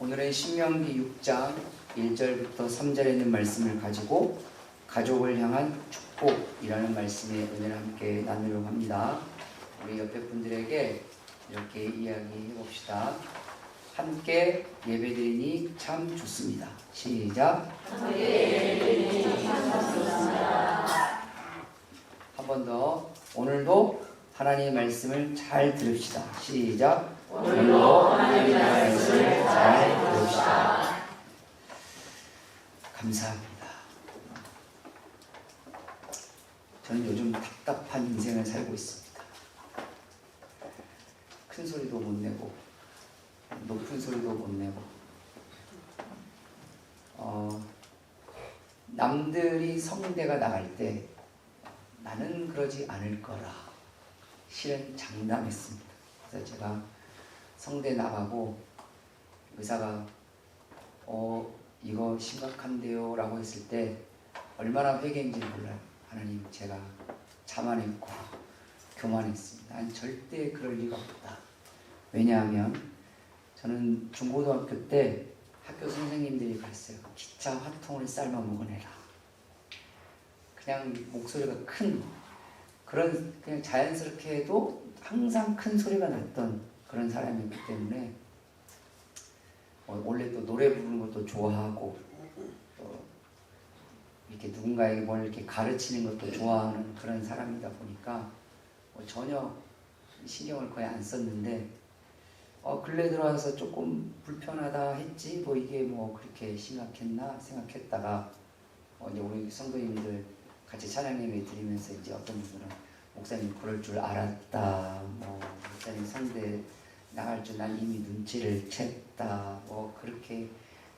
오늘은 신명기 6장 1절부터 3절에 있는 말씀을 가지고 가족을 향한 축복이라는 말씀의 은혜를 함께 나누려고 합니다. 우리 옆에 분들에게 이렇게 이야기해 봅시다. 함께 예배드리니 참 좋습니다. 시작. 한 번 더. 오늘도 하나님의 말씀을 잘 들읍시다. 시작. 오늘도 하나님의 말씀을 잘 들읍시다. 감사합니다. 저는 요즘 답답한 인생을 살고 있습니다. 큰 소리도 못 내고 높은 소리도 못 내고 남들이 성대가 나갈 때 나는 그러지 않을 거라 실은 장담했습니다. 그래서 제가 성대 나가고 의사가 이거 심각한데요 라고 했을 때 얼마나 회개인지 몰라요. 하나님, 제가 자만했고 교만했습니다. 아니, 절대 그럴 리가 없다. 왜냐하면 저는 중고등학교 때 학교 선생님들이 그랬어요. 기차 화통을 삶아 먹어내라. 그냥 목소리가 큰 그런 그냥 자연스럽게 해도 항상 큰 소리가 났던 그런 사람이기 때문에 원래 또 노래 부르는 것도 좋아하고 또 이렇게 누군가에게 뭘 이렇게 가르치는 것도 좋아하는 그런 사람이다 보니까 전혀 신경을 거의 안 썼는데 근래 들어와서 조금 불편하다 했지 이게 그렇게 심각했나 생각했다가 이제 우리 성도님들 같이 찬양 예배 드리면서 이제 어떤 분들은 목사님 그럴 줄 알았다, 목사님 성대 나갈 줄 난 이미 눈치를 챘다, 그렇게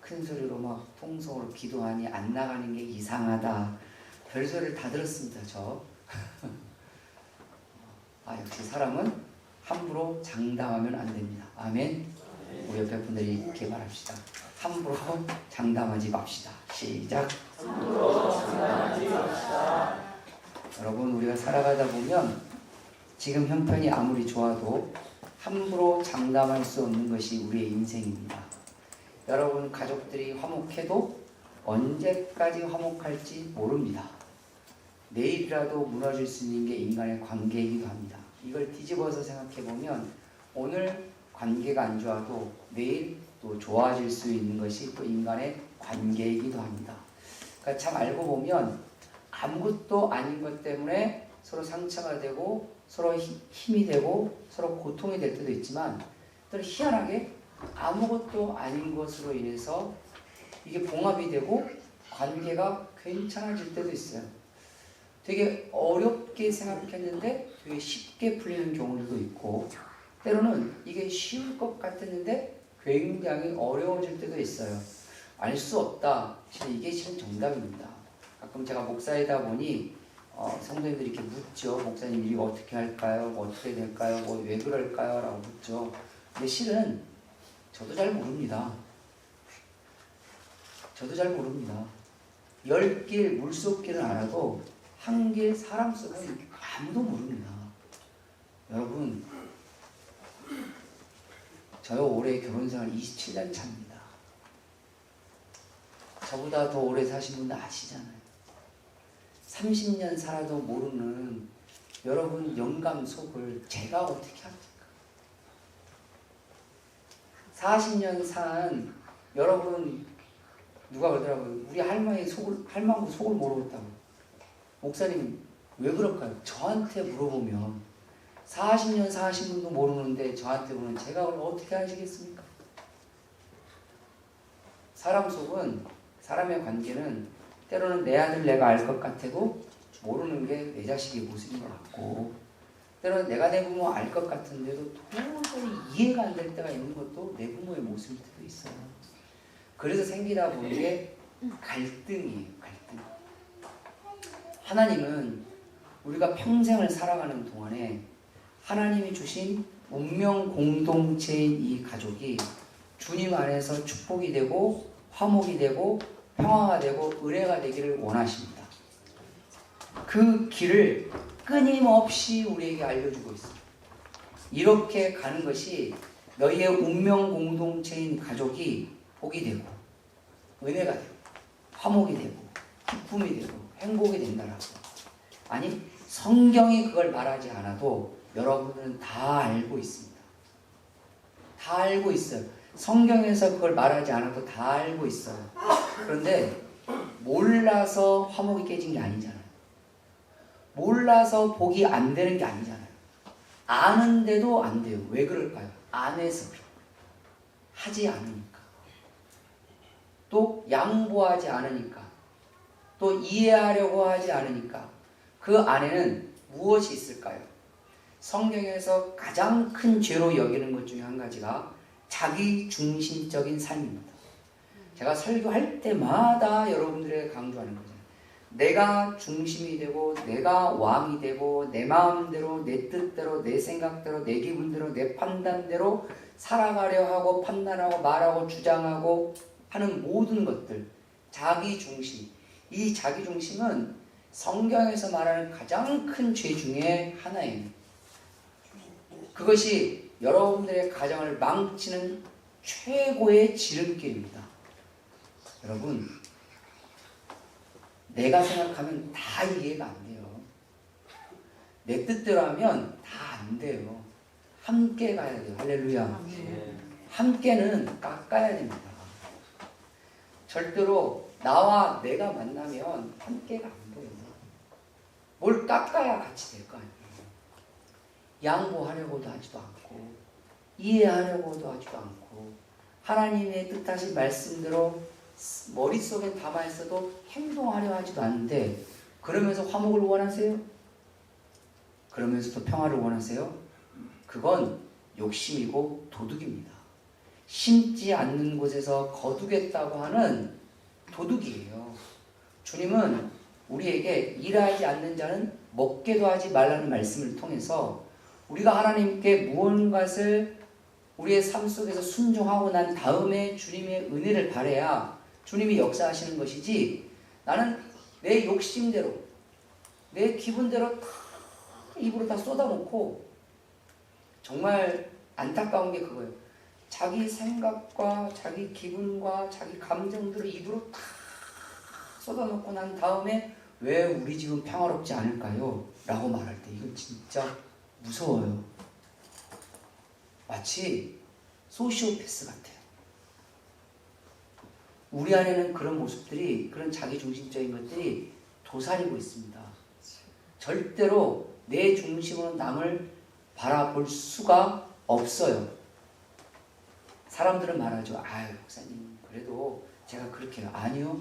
큰 소리로 막 통성으로 기도하니 안 나가는 게 이상하다, 별소리를 다 들었습니다. 저 역시 사람은 함부로 장담하면 안 됩니다. 아멘. 우리 옆에 분들이 이렇게 말합시다. 함부로 장담하지 맙시다. 시작. 함부로 장담하지 맙시다. 여러분, 우리가 살아가다 보면 지금 형편이 아무리 좋아도 함부로 장담할 수 없는 것이 우리의 인생입니다. 여러분, 가족들이 화목해도 언제까지 화목할지 모릅니다. 내일이라도 무너질 수 있는 게 인간의 관계이기도 합니다. 이걸 뒤집어서 생각해보면 오늘 관계가 안 좋아도 내일 또 좋아질 수 있는 것이 또 인간의 관계이기도 합니다. 그러니까 참 알고 보면 아무것도 아닌 것 때문에 서로 상처가 되고 서로 힘이 되고 서로 고통이 될 때도 있지만 또 희한하게 아무것도 아닌 것으로 인해서 이게 봉합이 되고 관계가 괜찮아질 때도 있어요. 되게 어렵게 생각했는데 되게 쉽게 풀리는 경우들도 있고 때로는 이게 쉬울 것 같았는데 굉장히 어려워질 때도 있어요. 알 수 없다. 이게 실은 정답입니다. 가끔 제가 목사이다 보니 성도님들이 이렇게 묻죠. 목사님 이거 어떻게 할까요? 어떻게 될까요? 왜 그럴까요? 라고 묻죠. 근데 실은 저도 잘 모릅니다. 저도 잘 모릅니다. 10길 물속길은 알아도 한 길 사람 속은 아무도 모릅니다. 여러분, 저요 올해 결혼생활 27년 차입니다. 저보다 더 오래 사신 분들 아시잖아요. 30년 살아도 모르는 여러분 영감 속을 제가 어떻게 합니까? 40년 산 여러분, 누가 그러더라고요. 우리 할망구 속을 모르겠다고. 목사님 왜 그럴까요? 저한테 물어보면 40년 사신 분도 모르는데 저한테 물으면 제가 어떻게 아시겠습니까? 사람 속은, 사람의 관계는 때로는 내 아들 내가 알 것 같아도 모르는 게 내 자식의 모습인 것 같고 때로는 내가 내 부모 알 것 같은데도 도저히 이해가 안 될 때가 있는 것도 내 부모의 모습일 때도 있어요. 그래서 생기다 보는 게 갈등이에요. 갈등. 하나님은 우리가 평생을 살아가는 동안에 하나님이 주신 운명 공동체인 이 가족이 주님 안에서 축복이 되고 화목이 되고 평화가 되고 은혜가 되기를 원하십니다. 그 길을 끊임없이 우리에게 알려주고 있습니다. 이렇게 가는 것이 너희의 운명 공동체인 가족이 복이 되고 은혜가 되고 화목이 되고 기쁨이 되고 행복이 된다라고. 아니, 성경이 그걸 말하지 않아도 여러분들은 다 알고 있습니다. 다 알고 있어요. 성경에서 그걸 말하지 않아도 다 알고 있어요. 그런데 몰라서 화목이 깨진 게 아니잖아요. 몰라서 복이 안 되는 게 아니잖아요. 아는데도 안 돼요. 왜 그럴까요? 안 해서 그래요. 하지 않으니까. 또 양보하지 않으니까. 또 이해하려고 하지 않으니까. 그 안에는 무엇이 있을까요? 성경에서 가장 큰 죄로 여기는 것 중에 한 가지가 자기중심적인 삶입니다. 제가 설교할 때마다 여러분들에게 강조하는 거죠. 내가 중심이 되고 내가 왕이 되고 내 마음대로 내 뜻대로 내 생각대로 내 기분대로 내 판단대로 살아가려 하고 판단하고 말하고 주장하고 하는 모든 것들, 자기중심. 이 자기중심은 성경에서 말하는 가장 큰 죄 중에 하나예요. 그것이 여러분들의 가정을 망치는 최고의 지름길입니다. 여러분, 내가 생각하면 다 이해가 안 돼요. 내 뜻대로 하면 다 안 돼요. 함께 가야 돼요. 할렐루야. 함께는 깎아야 됩니다. 절대로 나와 내가 만나면 함께가 안 돼요. 뭘 깎아야 같이 될 거 아니에요. 양보하려고도 하지도 않고 이해하려고도 하지도 않고 하나님의 뜻하신 말씀대로 머릿속에 담아있어도 행동하려 하지도 않는데 그러면서 화목을 원하세요? 그러면서도 평화를 원하세요? 그건 욕심이고 도둑입니다. 심지 않는 곳에서 거두겠다고 하는 도둑이에요. 주님은 우리에게 일하지 않는 자는 먹게도 하지 말라는 말씀을 통해서 우리가 하나님께 무언가를 우리의 삶 속에서 순종하고 난 다음에 주님의 은혜를 바라야 주님이 역사하시는 것이지, 나는 내 욕심대로 내 기분대로 다 입으로 다 쏟아놓고, 정말 안타까운 게 그거예요. 자기 생각과 자기 기분과 자기 감정들을 입으로 다 쏟아놓고 난 다음에 왜 우리 집은 평화롭지 않을까요? 라고 말할 때 이건 진짜 무서워요. 마치 소시오패스 같아요. 우리 안에는 그런 모습들이, 그런 자기중심적인 것들이 도사리고 있습니다. 절대로 내 중심으로 남을 바라볼 수가 없어요. 사람들은 말하죠. 아유, 목사님, 그래도 제가 그렇게 해요. 아니요.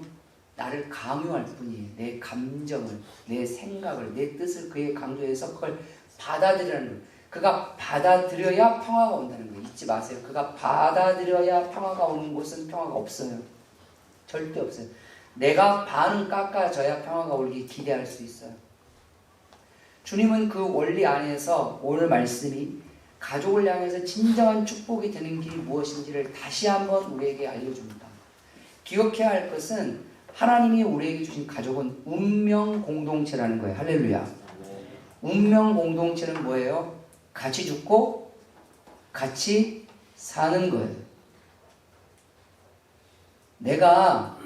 나를 강요할 뿐이에요. 내 감정을, 내 생각을, 내 뜻을 그에 강조해서 그걸 받아들이라는 거예요. 그가 받아들여야 평화가 온다는 거예요. 잊지 마세요. 그가 받아들여야 평화가 오는 곳은 평화가 없어요. 절대 없어요. 내가 반은 깎아져야 평화가 오기 기대할 수 있어요. 주님은 그 원리 안에서 오늘 말씀이 가족을 향해서 진정한 축복이 되는 길이 무엇인지를 다시 한번 우리에게 알려줍니다. 기억해야 할 것은 하나님이 우리에게 주신 가족은 운명 공동체라는 거예요. 할렐루야. 운명 공동체는 뭐예요? 같이 죽고 같이 사는 거예요. 내가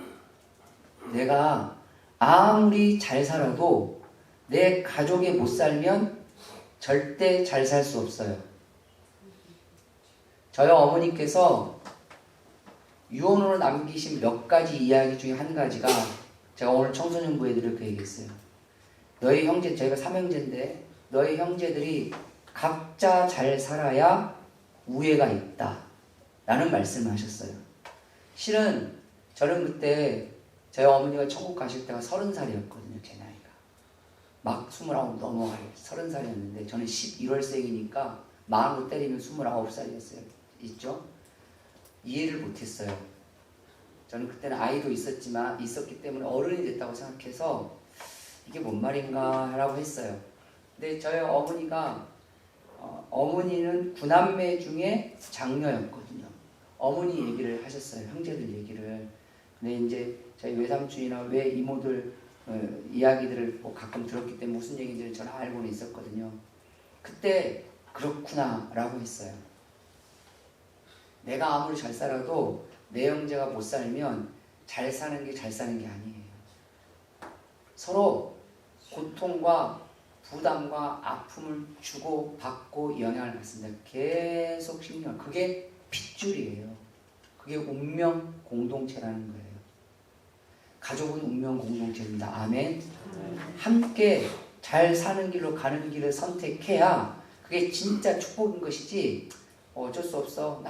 아무리 잘 살아도 내 가족이 못 살면 절대 잘 살 수 없어요. 저희 어머니께서 유언으로 남기신 몇 가지 이야기 중에 한 가지가, 제가 오늘 청소년부 애들을 그 얘기했어요. 너희 형제, 저희가 3형제인데 너희 형제들이 각자 잘 살아야 우애가 있다 라는 말씀을 하셨어요. 실은 저는 그때 저희 어머니가 천국 가실 때가 30살이었거든요. 제 나이가 막 29 넘어갈 30살이었는데 저는 11월생이니까 마음으로 때리면 29살이었어요. 있죠? 이해를 못했어요. 저는 그때는 아이도 있었기 때문에 어른이 됐다고 생각해서 이게 뭔 말인가 라고 했어요. 근데 저희 어머니는 9남매 중에 장녀였거든요. 어머니 얘기를 하셨어요. 형제들 얘기를. 근데 이제 저희 외삼촌이나 외이모들 이야기들을 뭐 가끔 들었기 때문에 무슨 얘기인지를 저는 알고는 있었거든요. 그때 그렇구나 라고 했어요. 내가 아무리 잘 살아도 내 형제가 못 살면 잘 사는 게 잘 사는 게 아니에요. 서로 고통과 부담과 아픔을 주고 받고 영향을 받습니다. 계속 신경. 그게 핏줄이에요. 그게 운명 공동체라는 거예요. 가족은 운명 공동체입니다. 아멘. 함께 잘 사는 길로 가는 길을 선택해야 그게 진짜 축복인 것이지 어쩔 수 없어.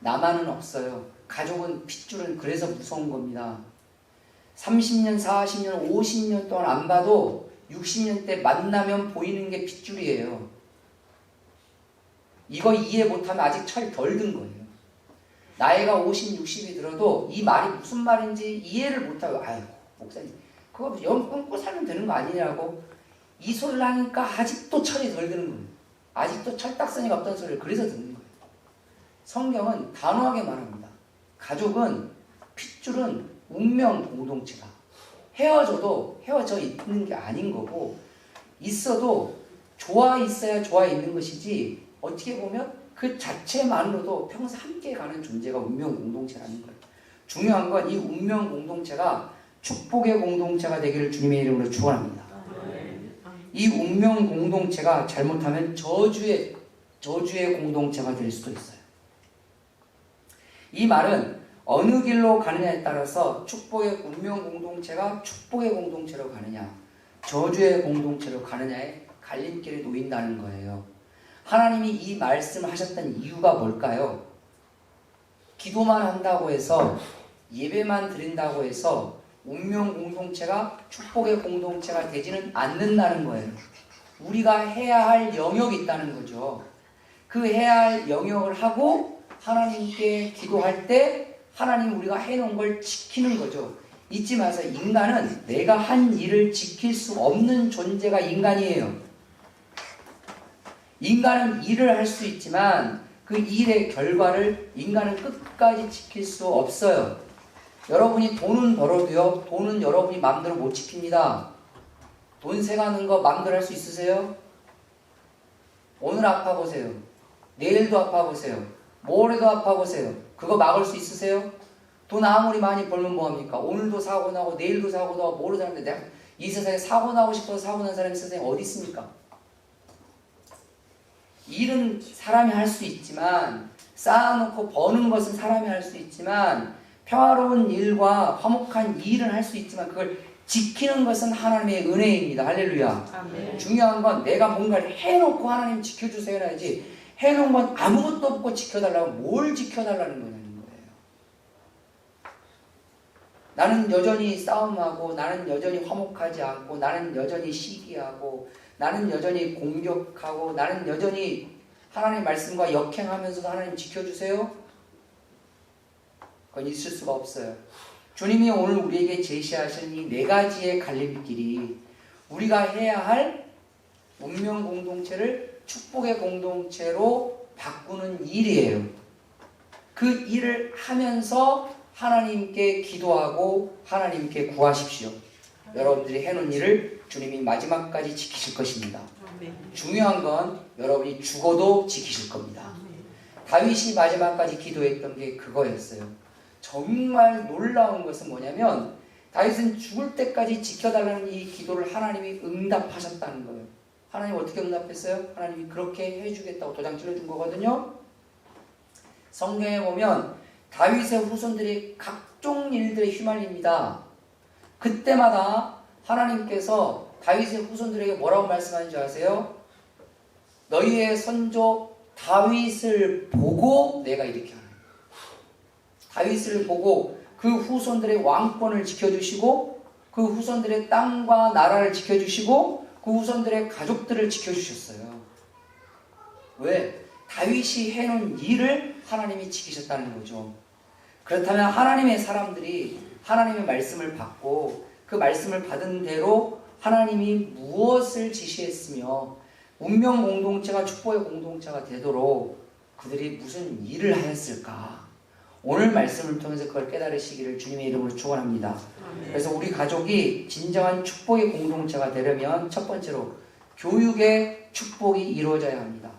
나만은 없어요. 가족은 핏줄은 그래서 무서운 겁니다. 30년, 40년, 50년 동안 안 봐도 60년 때 만나면 보이는 게 핏줄이에요. 이거 이해 못하면 아직 철 덜 든 거예요. 나이가 50, 60이 들어도 이 말이 무슨 말인지 이해를 못하고 아이고 목사님 그거 영 끊고 살면 되는 거 아니냐고 이 소리를 하니까 아직도 철이 덜 드는 거예요. 아직도 철딱서니가 없다는 소리를 그래서 듣는 거예요. 성경은 단호하게 말합니다. 가족은 핏줄은 운명 공동체다. 헤어져도 헤어져 있는 게 아닌 거고 있어도 좋아 있어야 좋아 있는 것이지 어떻게 보면 그 자체만으로도 평생 함께 가는 존재가 운명 공동체라는 거예요. 중요한 건 이 운명 공동체가 축복의 공동체가 되기를 주님의 이름으로 축원합니다. 이 운명 공동체가 잘못하면 저주의 공동체가 될 수도 있어요. 이 말은 어느 길로 가느냐에 따라서 축복의 운명 공동체가 축복의 공동체로 가느냐 저주의 공동체로 가느냐에 갈림길에 놓인다는 거예요. 하나님이 이 말씀을 하셨던 이유가 뭘까요? 기도만 한다고 해서 예배만 드린다고 해서 운명 공동체가 축복의 공동체가 되지는 않는다는 거예요. 우리가 해야 할 영역이 있다는 거죠. 그 해야 할 영역을 하고 하나님께 기도할 때 하나님 우리가 해놓은 걸 지키는 거죠. 잊지 마세요. 인간은 내가 한 일을 지킬 수 없는 존재가 인간이에요. 인간은 일을 할 수 있지만 그 일의 결과를 인간은 끝까지 지킬 수 없어요. 여러분이 돈은 벌어도요. 돈은 여러분이 마음대로 못 지킵니다. 돈 세가는 거 마음대로 할 수 있으세요? 오늘 아파보세요. 내일도 아파보세요. 모레도 아파보세요. 그거 막을 수 있으세요? 돈 아무리 많이 벌면 뭐합니까? 오늘도 사고 나고 내일도 사고 나고 모레도 사는데 내가 이 세상에 사고 나고 싶어서 사고 난 사람이 세상에 어디 있습니까? 일은 사람이 할 수 있지만 쌓아놓고 버는 것은 사람이 할 수 있지만 평화로운 일과 화목한 일은 할 수 있지만 그걸 지키는 것은 하나님의 은혜입니다. 할렐루야. 아멘. 중요한 건 내가 뭔가를 해놓고 하나님 지켜주세요 해야지 해놓은 건 아무것도 없고 지켜달라고 뭘 지켜달라는 거냐는 거예요. 나는 여전히 싸움하고 나는 여전히 화목하지 않고 나는 여전히 시기하고 나는 여전히 공격하고 나는 여전히 하나님 말씀과 역행하면서도 하나님 지켜주세요? 그건 있을 수가 없어요. 주님이 오늘 우리에게 제시하신 이 네 가지의 갈림길이 우리가 해야 할 운명 공동체를 축복의 공동체로 바꾸는 일이에요. 그 일을 하면서 하나님께 기도하고 하나님께 구하십시오. 여러분들이 해놓은 일을 주님이 마지막까지 지키실 것입니다. 중요한 건 여러분이 죽어도 지키실 겁니다. 다윗이 마지막까지 기도했던 게 그거였어요. 정말 놀라운 것은 뭐냐면 다윗은 죽을 때까지 지켜달라는 이 기도를 하나님이 응답하셨다는 거예요. 하나님 어떻게 응답했어요? 하나님이 그렇게 해주겠다고 도장 찍어준 거거든요. 성경에 보면 다윗의 후손들이 각종 일들에 휘말립니다. 그때마다 하나님께서 다윗의 후손들에게 뭐라고 말씀하는지 아세요? 너희의 선조 다윗을 보고 내가 이렇게 하는 거예요. 다윗을 보고 그 후손들의 왕권을 지켜주시고 그 후손들의 땅과 나라를 지켜주시고 그 후손들의 가족들을 지켜주셨어요. 왜? 다윗이 해놓은 일을 하나님이 지키셨다는 거죠. 그렇다면 하나님의 사람들이 하나님의 말씀을 받고 그 말씀을 받은 대로 하나님이 무엇을 지시했으며 운명 공동체가 축복의 공동체가 되도록 그들이 무슨 일을 하였을까? 오늘 말씀을 통해서 그걸 깨달으시기를 주님의 이름으로 축원합니다. 그래서 우리 가족이 진정한 축복의 공동체가 되려면 첫 번째로 교육의 축복이 이루어져야 합니다.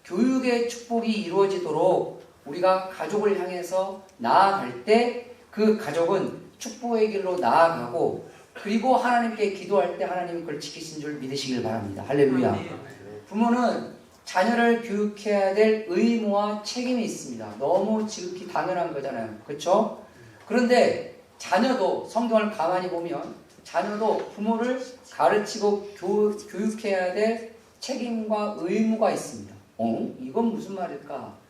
교육의 축복이 이루어지도록 우리가 가족을 향해서 나아갈 때 그 가족은 축복의 길로 나아가고 그리고 하나님께 기도할 때 하나님이 그걸 지키신 줄 믿으시길 바랍니다. 할렐루야. 부모는 자녀를 교육해야 될 의무와 책임이 있습니다. 너무 지극히 당연한 거잖아요. 그렇죠? 그런데 자녀도 성경을 가만히 보면 자녀도 부모를 가르치고 교육해야 될 책임과 의무가 있습니다. 이건 무슨 말일까?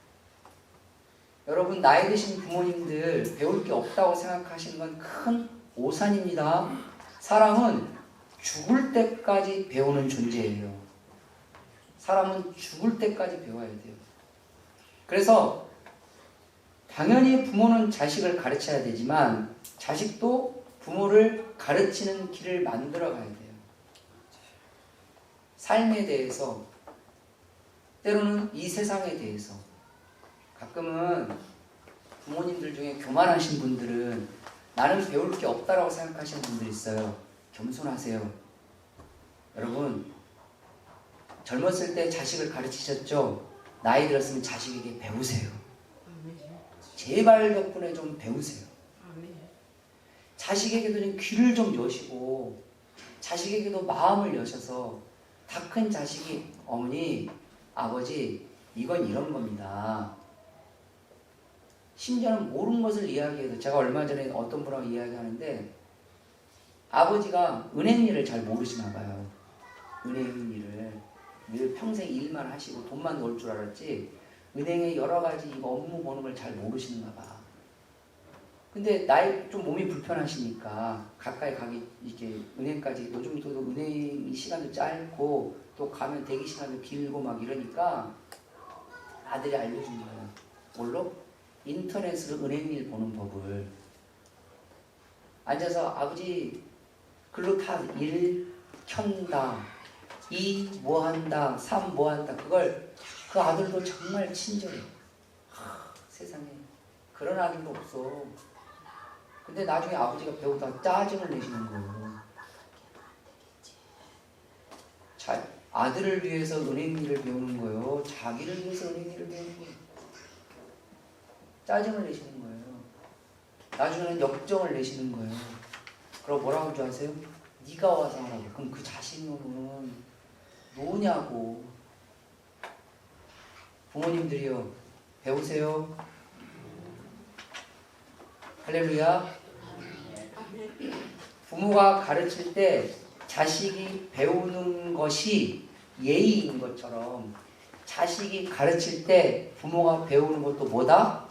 여러분 나이 드신 부모님들 배울 게 없다고 생각하시는 건 큰 오산입니다. 사람은 죽을 때까지 배우는 존재예요. 사람은 죽을 때까지 배워야 돼요. 그래서 당연히 부모는 자식을 가르쳐야 되지만 자식도 부모를 가르치는 길을 만들어 가야 돼요. 삶에 대해서 때로는 이 세상에 대해서 가끔은 부모님들 중에 교만하신 분들은 나는 배울 게 없다라고 생각하시는 분들이 있어요. 겸손하세요. 여러분 젊었을 때 자식을 가르치셨죠? 나이 들었으면 자식에게 배우세요. 제발 덕분에 좀 배우세요. 자식에게도 좀 귀를 좀 여시고 자식에게도 마음을 여셔서 다 큰 자식이 어머니, 아버지 이건 이런 겁니다. 심지어는 모르는 것을 이야기해도 제가 얼마 전에 어떤 분하고 이야기하는데 아버지가 은행 일을 잘 모르시나 봐요. 은행 일을 늘 평생 일만 하시고 돈만 넣을 줄 알았지 은행의 여러 가지 업무 보는 걸 잘 모르시는가 봐. 근데 나이 좀 몸이 불편하시니까 가까이 가기 이렇게 은행까지 요즘 또 은행 시간도 짧고 또 가면 대기 시간도 길고 막 이러니까 아들이 알려준 거예요. 뭘로? 인터넷으로 은행 일 보는 법을. 앉아서 아버지 글로 다 일 켠다. 2 뭐한다. 3 뭐한다. 그걸 그 아들도 정말 친절해. 세상에 그런 아들도 없어. 근데 나중에 아버지가 배우다 짜증을 내시는 거예요. 아들을 위해서 은행 일을 배우는 거예요. 자기를 위해서 은행 일을 배우는 거예요. 짜증을 내시는 거예요. 나중에는 역정을 내시는 거예요. 그럼 뭐라고 줄 아세요? 네가 와서 하라고. 그럼 그 자식놈은 노냐고. 부모님들이요 배우세요. 할렐루야. 부모가 가르칠 때 자식이 배우는 것이 예의인 것처럼 자식이 가르칠 때 부모가 배우는 것도 뭐다?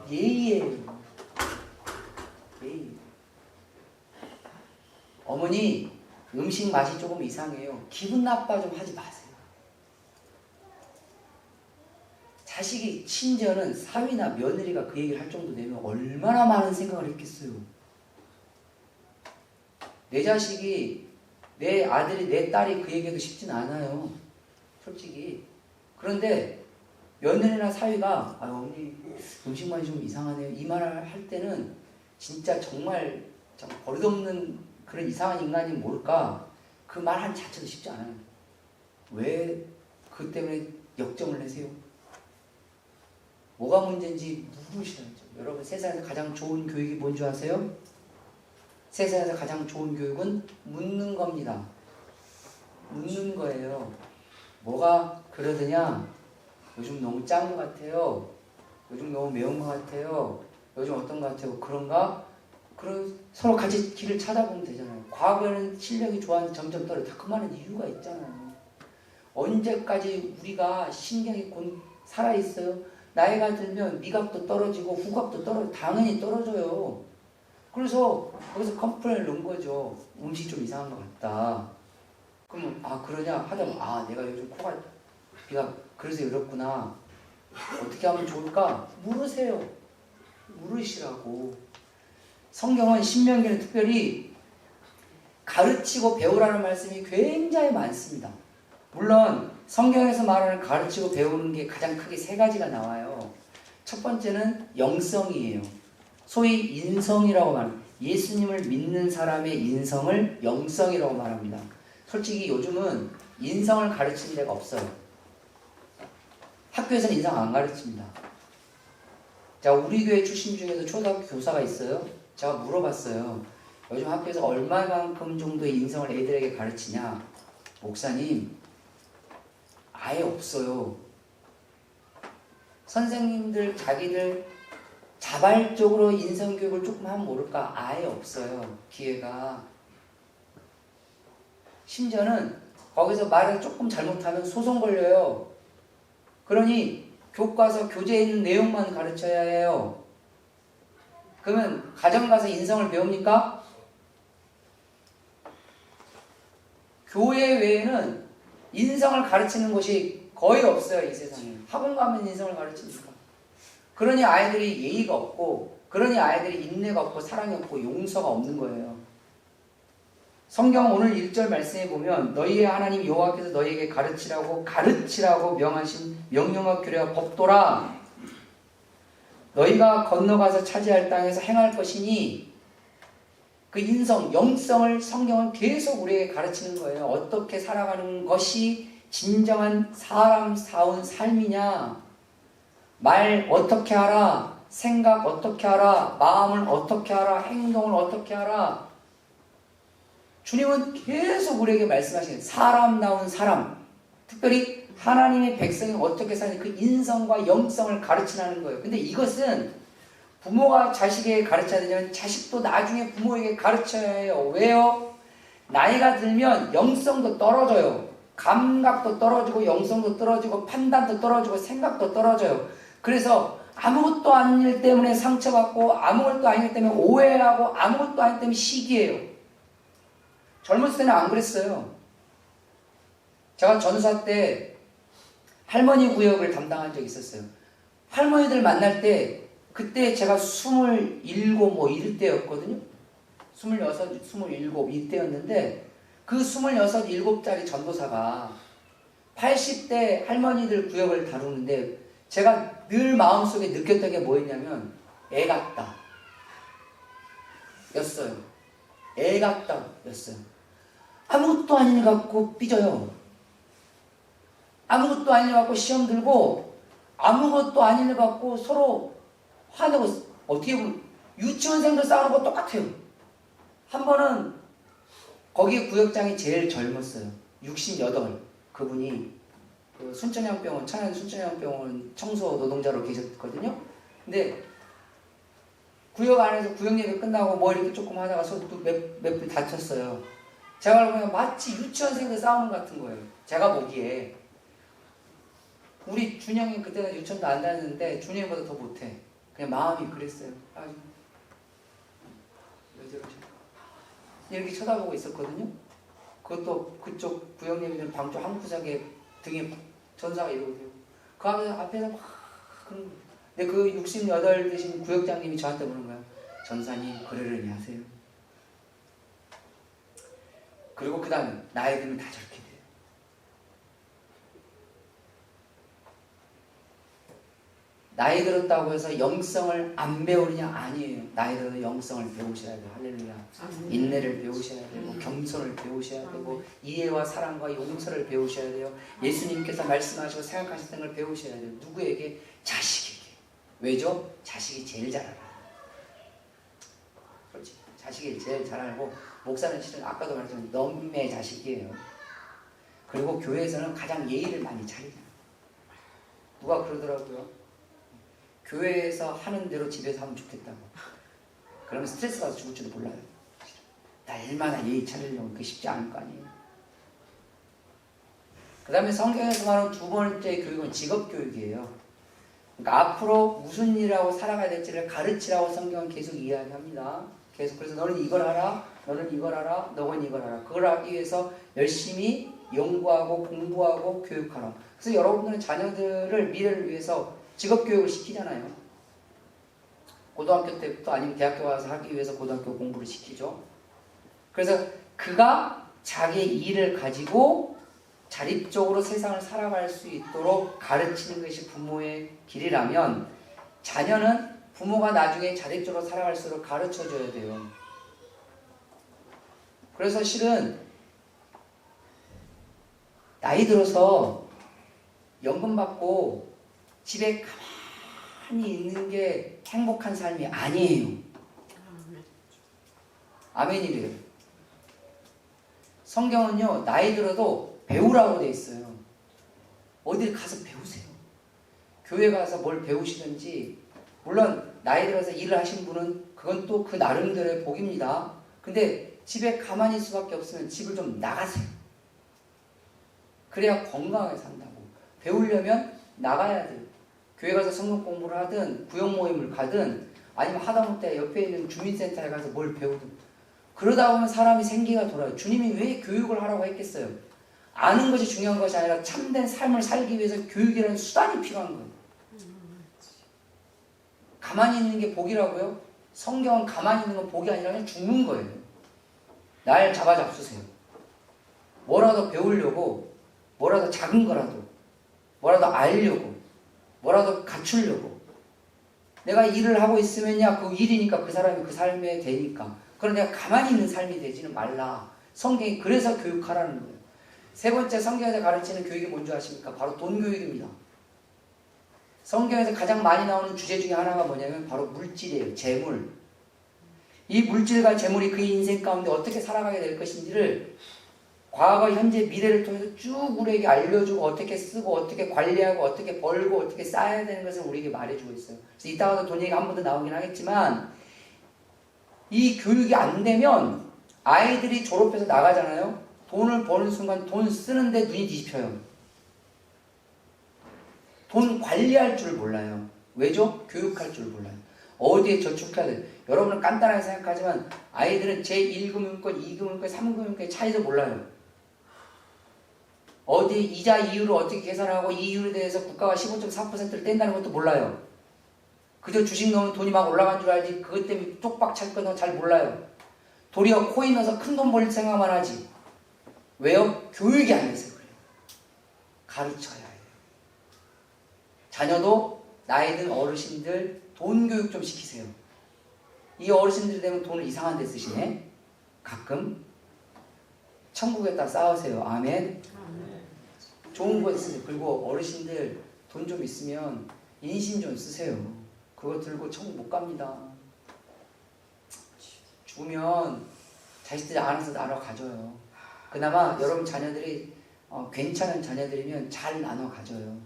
예의예요. 예의. 어머니 음식 맛이 조금 이상해요. 기분 나빠 좀 하지 마세요. 자식이 심지어는 사위나 며느리가 그 얘기를 할 정도 되면 얼마나 많은 생각을 했겠어요. 내 자식이 내 아들이 내 딸이 그 얘기해도 쉽진 않아요. 솔직히. 그런데 며느리나 사위가 어머니 음식 맛이 좀 이상하네요. 이 말을 할 때는 진짜 정말 버릇없는 그런 이상한 인간이 뭘까? 그 말 한 자체도 쉽지 않아요. 왜 그 때문에 역정을 내세요? 뭐가 문제인지 물으시라죠. 여러분 세상에서 가장 좋은 교육이 뭔 줄 아세요? 세상에서 가장 좋은 교육은 묻는 겁니다. 묻는 거예요. 뭐가 그러느냐? 요즘 너무 짠 것 같아요. 요즘 너무 매운 것 같아요. 요즘 어떤 것 같아요. 그런가? 그럼 서로 같이 길을 찾아보면 되잖아요. 과거에는 실력이 좋았는데 점점 떨어져. 다 그만한 이유가 있잖아요. 언제까지 우리가 신경이 곧 살아있어요? 나이가 들면 미각도 떨어지고 후각도 떨어져. 당연히 떨어져요. 그래서 거기서 컴플레인을 넣은 거죠. 음식이 좀 이상한 것 같다. 그러면 그러냐 하다가 내가 요즘 코가 비가 그래서 이렇구나. 어떻게 하면 좋을까? 물으세요. 물으시라고. 성경은 신명기는 특별히 가르치고 배우라는 말씀이 굉장히 많습니다. 물론 성경에서 말하는 가르치고 배우는 게 가장 크게 세 가지가 나와요. 첫 번째는 영성이에요. 소위 인성이라고 말합니다. 예수님을 믿는 사람의 인성을 영성이라고 말합니다. 솔직히 요즘은 인성을 가르치는 데가 없어요. 학교에서는 인성 안 가르칩니다. 자, 우리 교회 출신 중에도 초등학교 교사가 있어요. 제가 물어봤어요. 요즘 학교에서 얼마만큼 정도의 인성을 애들에게 가르치냐? 목사님, 아예 없어요. 선생님들 자기들 자발적으로 인성교육을 조금 하면 모를까? 아예 없어요. 기회가. 심지어는 거기서 말을 조금 잘못하면 소송 걸려요. 그러니 교과서 교재에 있는 내용만 가르쳐야 해요. 그러면 가정 가서 인성을 배웁니까? 교회 외에는 인성을 가르치는 곳이 거의 없어요. 이 세상에. 학원 가면 인성을 가르칩니까? 그러니 아이들이 예의가 없고, 그러니 아이들이 인내가 없고 사랑이 없고 용서가 없는 거예요. 성경 오늘 1절 말씀에 보면 너희의 하나님 여호와께서 너희에게 가르치라고 명하신 명령과 규례와 법도라. 너희가 건너가서 차지할 땅에서 행할 것이니, 그 인성, 영성을 성경은 계속 우리에게 가르치는 거예요. 어떻게 살아가는 것이 진정한 사람다운 삶이냐. 말 어떻게 하라, 생각 어떻게 하라, 마음을 어떻게 하라, 행동을 어떻게 하라. 주님은 계속 우리에게 말씀하시는 사람다운 사람, 특별히 하나님의 백성이 어떻게 사는 그 인성과 영성을 가르치라는 거예요. 근데 이것은 부모가 자식에게 가르쳐야 되냐면 자식도 나중에 부모에게 가르쳐야 해요. 왜요? 나이가 들면 영성도 떨어져요. 감각도 떨어지고 영성도 떨어지고 판단도 떨어지고 생각도 떨어져요. 그래서 아무것도 아닌 일 때문에 상처받고 아무것도 아닌 일 때문에 오해하고 아무것도 아닌 일 때문에 시기해요. 젊었을 때는 안 그랬어요. 제가 전사 때 할머니 구역을 담당한 적이 있었어요. 할머니들 만날 때 그때 제가 27 뭐 이럴 때였거든요. 26, 27 이때였는데 그 26, 7짜리 전도사가 80대 할머니들 구역을 다루는데 제가 늘 마음속에 느꼈던 게 뭐였냐면 애 같다 였어요. 애 같다 였어요. 아무것도 아닌 일 갖고 삐져요. 아무것도 아닌 일 갖고 시험 들고 아무것도 아닌 일 갖고 서로 화내고 어떻게 보면 유치원생들 싸우는 거 똑같아요. 한 번은 거기 구역장이 제일 젊었어요. 68. 그분이 그 순천향병원, 천안 순천향병원 청소 노동자로 계셨거든요. 근데 구역 안에서 구역 예배 끝나고 뭐 이렇게 조금 하다가 손도 몇 분 다쳤어요. 제가 보면 마치 유치원생들 싸우는 것 같은 거예요. 제가 보기에. 우리 준영이 그때는 유치원도 안 다녔는데 준영보다 더 못해. 그냥 마음이 그랬어요. 아, 왜 저러지? 이렇게 쳐다보고 있었거든요. 그것도 그쪽 구역 예배는 방쪽 한 구석에 등에 전사가 이러고 돼요. 그 앞에서 막 그런 거예요. 근데 그 68 되신 구역장님이 저한테 보는 거예요. 전사님 그러려니 하세요. 그리고 그 다음에 나이 들면 다 저렇게 돼요. 나이 들었다고 해서 영성을 안 배우느냐? 아니에요. 나이 들어서 영성을 배우셔야 돼요. 할렐루야. 인내를 배우셔야 되고 겸손을 배우셔야 되고 이해와 사랑과 용서를 배우셔야 돼요. 예수님께서 말씀하시고 생각하셨던 걸 배우셔야 돼요. 누구에게? 자식에게. 왜죠? 자식이 제일 잘 알아요. 그렇지. 자식이 제일 잘 알고 목사는 실은 아까도 말했지만 넘의 자식이에요. 그리고 교회에서는 가장 예의를 많이 차리잖아요. 누가 그러더라고요. 교회에서 하는 대로 집에서 하면 좋겠다고. 그러면 스트레스 받아서 죽을지도 몰라요. 날마다 예의 차리려면 그게 쉽지 않을 거 아니에요. 그 다음에 성경에서 말하는 두 번째 교육은 직업교육이에요. 그러니까 앞으로 무슨 일하고 살아가야 될지를 가르치라고 성경은 계속 이야기합니다. 계속. 그래서 너는 이걸 하라, 너는 이걸 하라, 너는 이걸 하라. 그걸 하기 위해서 열심히 연구하고 공부하고 교육하라. 그래서 여러분들은 자녀들을 미래를 위해서 직업교육을 시키잖아요. 고등학교 때부터 아니면 대학교 와서 하기 위해서 고등학교 공부를 시키죠. 그래서 그가 자기의 일을 가지고 자립적으로 세상을 살아갈 수 있도록 가르치는 것이 부모의 길이라면 자녀는 부모가 나중에 자립적으로 살아갈수록 가르쳐줘야 돼요. 그래서 실은 나이 들어서 연금 받고 집에 가만히 있는 게 행복한 삶이 아니에요. 아멘이래요. 성경은요, 나이 들어도 배우라고 돼 있어요. 어딜 가서 배우세요. 교회 가서 뭘 배우시든지, 물론 나이 들어서 일을 하신 분은 그건 또 그 나름대로의 복입니다. 근데 집에 가만히 있을 수밖에 없으면 집을 좀 나가세요. 그래야 건강하게 산다고. 배우려면 나가야 돼요. 교회 가서 성경 공부를 하든 구역 모임을 가든 아니면 하다못해 옆에 있는 주민센터에 가서 뭘 배우든, 그러다 보면 사람이 생기가 돌아요. 주님이 왜 교육을 하라고 했겠어요? 아는 것이 중요한 것이 아니라 참된 삶을 살기 위해서 교육이라는 수단이 필요한 거예요. 가만히 있는 게 복이라고요? 성경은 가만히 있는 건 복이 아니라 그냥 죽는 거예요. 날 잡아잡수세요. 뭐라도 배우려고, 뭐라도 작은 거라도, 뭐라도 알려고, 뭐라도 갖추려고. 내가 일을 하고 있으면야 그 일이니까 그 사람이 그 삶에 되니까. 그럼 내가 가만히 있는 삶이 되지는 말라. 성경이 그래서 교육하라는 거예요. 세 번째, 성경에서 가르치는 교육이 뭔지 아십니까? 바로 돈 교육입니다. 성경에서 가장 많이 나오는 주제 중에 하나가 뭐냐면 바로 물질이에요. 재물. 이 물질과 재물이 그의 인생 가운데 어떻게 살아가게 될 것인지를 과거, 현재, 미래를 통해서 쭉 우리에게 알려주고, 어떻게 쓰고, 어떻게 관리하고, 어떻게 벌고, 어떻게 쌓아야 되는 것을 우리에게 말해주고 있어요. 그래서 이따가도 돈 얘기가 한 번 더 나오긴 하겠지만, 이 교육이 안 되면 아이들이 졸업해서 나가잖아요. 돈을 버는 순간 돈 쓰는데 눈이 뒤집혀요. 돈 관리할 줄 몰라요. 왜죠? 교육할 줄 몰라요. 어디에 저축해야 돼요. 여러분은 간단하게 생각하지만 아이들은 제1금융권, 2금융권, 3금융권의 차이도 몰라요. 어디 이자 이율을 어떻게 계산하고 이 이율에 대해서 국가가 15.4%를 뗀다는 것도 몰라요. 그저 주식 넣으면 돈이 막 올라간 줄 알지 그것 때문에 쪽박 찰 거는 잘 몰라요. 도리어 코인 넣어서 큰 돈 벌릴 생각만 하지. 왜요? 교육이 안 돼서 그래요. 가르쳐야 해요. 자녀도 나이 든 어르신들 돈 교육 좀 시키세요. 이 어르신들이 되면 돈을 이상한 데 쓰시네. 가끔 천국에다 쌓으세요. 아멘. 좋은 곳에 쓰세요. 그리고 어르신들 돈 좀 있으면 인심 좀 쓰세요. 그거 들고 천국 못 갑니다. 죽으면 자식들이 알아서 나눠 가져요. 그나마 여러분 자녀들이 괜찮은 자녀들이면 잘 나눠 가져요.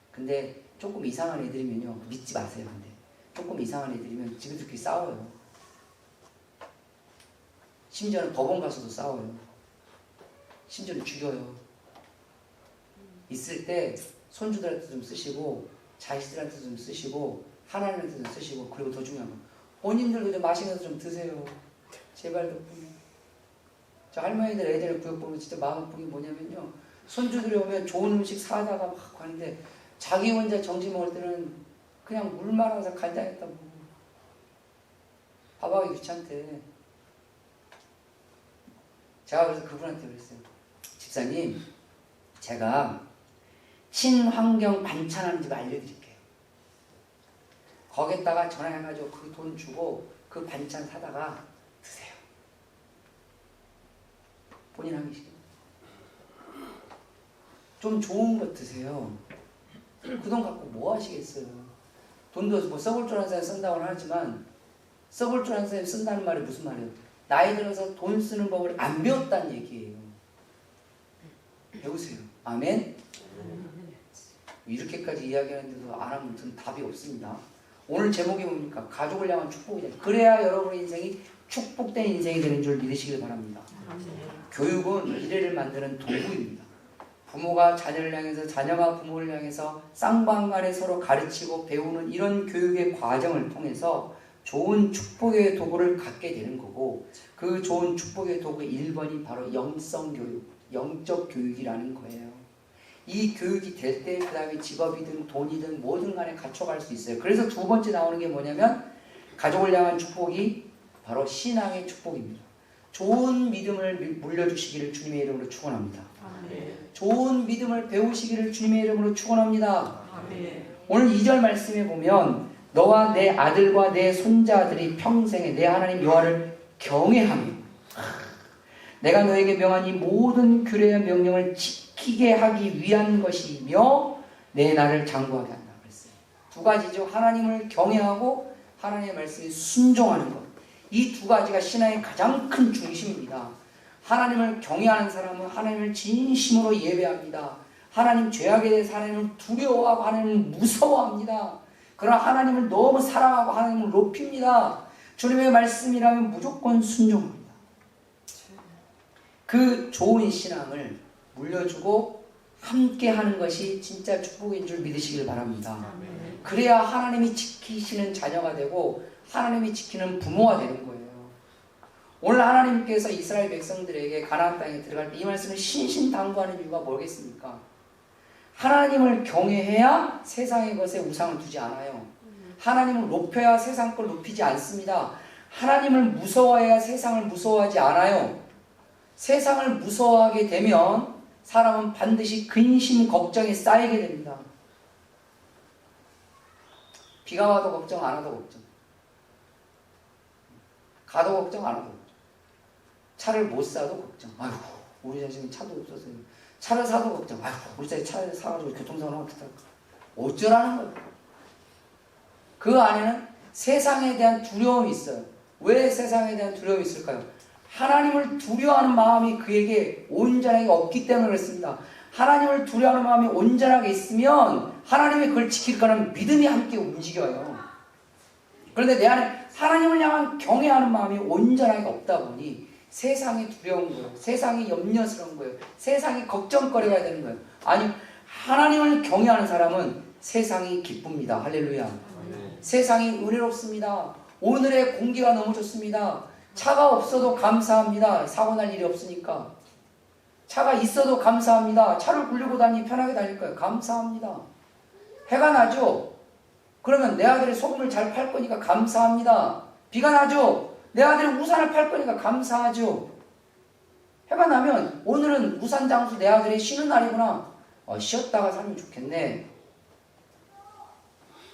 근데 조금 이상한 애들이면요, 믿지 마세요. 근데 조금 이상한 애들이면 지그들끼리 싸워요. 심지어는 법원 가서도 싸워요. 심지어는 죽여요. 있을 때 손주들한테 좀 쓰시고 자식들한테 좀 쓰시고 하나님한테 좀 쓰시고, 그리고 더 중요한 건 본인들도 좀 마시면서 좀 드세요. 제발 덕분에. 저 할머니들 애들 구역 보면 진짜 마음 아픈 게 뭐냐면요, 손주들이 오면 좋은 음식 사다가 막 가는데 자기 혼자 점심 먹을 때는 그냥 물 말아서 간장했다고. 밥하기 귀찮대. 제가 그래서 그분한테 그랬어요. 집사님, 제가 친환경 반찬하는 집 알려드릴게요. 거기에다가 전화해가지고 그 돈 주고 그 반찬 사다가 드세요. 본인 하기 싫어요. 좀 좋은 거 드세요. 그 돈 갖고 뭐 하시겠어요. 돈도 뭐 썩을 줄 아는 사람이 쓴다고는 하지만 썩을 줄 아는 사람이 쓴다는 말이 무슨 말이에요? 나이 들어서 돈 쓰는 법을 안 배웠다는 얘기예요. 배우세요. 아멘? 이렇게까지 이야기하는데도 안 하면 저는 답이 없습니다. 오늘 제목이 뭡니까? 가족을 향한 축복이다. 그래야 여러분의 인생이 축복된 인생이 되는 줄 믿으시길 바랍니다. 교육은 미래를 만드는 도구입니다. 부모가 자녀를 향해서, 자녀가 부모를 향해서 쌍방간에 서로 가르치고 배우는 이런 교육의 과정을 통해서 좋은 축복의 도구를 갖게 되는 거고, 그 좋은 축복의 도구의 1번이 바로 영성교육, 영적 교육이라는 거예요. 이 교육이 될 때 그 다음에 직업이든 돈이든 뭐든 간에 갖춰갈 수 있어요. 그래서 두 번째 나오는 게 뭐냐면 가족을 향한 축복이 바로 신앙의 축복입니다. 좋은 믿음을 물려주시기를 주님의 이름으로 축원합니다. 좋은 믿음을 배우시기를 주님의 이름으로 축원합니다. 오늘 2절 말씀에 보면 너와 내 아들과 내 손자들이 평생에 내 하나님 여호와를 경외하며 내가 너에게 명한 이 모든 규례와 명령을 지키게 하기 위한 것이며 내 나를 장구하게 한다 그랬어요. 두 가지죠. 하나님을 경외하고 하나님의 말씀에 순종하는 것. 이 두 가지가 신앙의 가장 큰 중심입니다. 하나님을 경외하는 사람은 하나님을 진심으로 예배합니다. 하나님 죄악에 대해서 하나님을 두려워하고 하나님을 무서워합니다. 그러나 하나님을 너무 사랑하고 하나님을 높입니다. 주님의 말씀이라면 무조건 순종합니다. 그 좋은 신앙을 물려주고 함께 하는 것이 진짜 축복인 줄 믿으시길 바랍니다. 그래야 하나님이 지키시는 자녀가 되고 하나님이 지키는 부모가 되는 거예요. 오늘 하나님께서 이스라엘 백성들에게 가나안 땅에 들어갈 때 이 말씀을 신신당부하는 이유가 뭐겠습니까? 하나님을 경외해야 세상의 것에 우상을 두지 않아요. 하나님을 높여야 세상 걸 높이지 않습니다. 하나님을 무서워해야 세상을 무서워하지 않아요. 세상을 무서워하게 되면 사람은 반드시 근심, 걱정이 쌓이게 됩니다. 비가 와도 걱정, 안 와도 걱정. 가도 걱정, 안 와도 걱정. 차를 못 사도 걱정. 아이고, 우리 자식은 차도 없어서요. 차를 사도 걱정. 아이고, 우리 자식 차를 사가지고 교통사고를 어떻게 할까? 어쩌라는 거예요. 그 안에는 세상에 대한 두려움이 있어요. 왜 세상에 대한 두려움이 있을까요? 하나님을 두려워하는 마음이 그에게 온전하게 없기 때문에 그렇습니다. 하나님을 두려워하는 마음이 온전하게 있으면 하나님이 그걸 지킬 거라는 믿음이 함께 움직여요. 그런데 내 안에 하나님을 향한 경외하는 마음이 온전하게 없다 보니 세상이 두려운 거예요. 세상이 염려스러운 거예요. 세상이 걱정거리가 되는 거예요. 아니, 하나님을 경외하는 사람은 세상이 기쁩니다. 할렐루야. 세상이 은혜롭습니다. 오늘의 공기가 너무 좋습니다. 차가 없어도 감사합니다. 사고 날 일이 없으니까. 차가 있어도 감사합니다. 차를 굴리고 다니니 편하게 다닐 거예요. 감사합니다. 해가 나죠? 그러면 내 아들이 소금을 잘 팔 거니까 감사합니다. 비가 나죠? 내 아들이 우산을 팔 거니까 감사하죠. 해가 나면 오늘은 우산 장수 내 아들이 쉬는 날이구나. 쉬었다가 살면 좋겠네.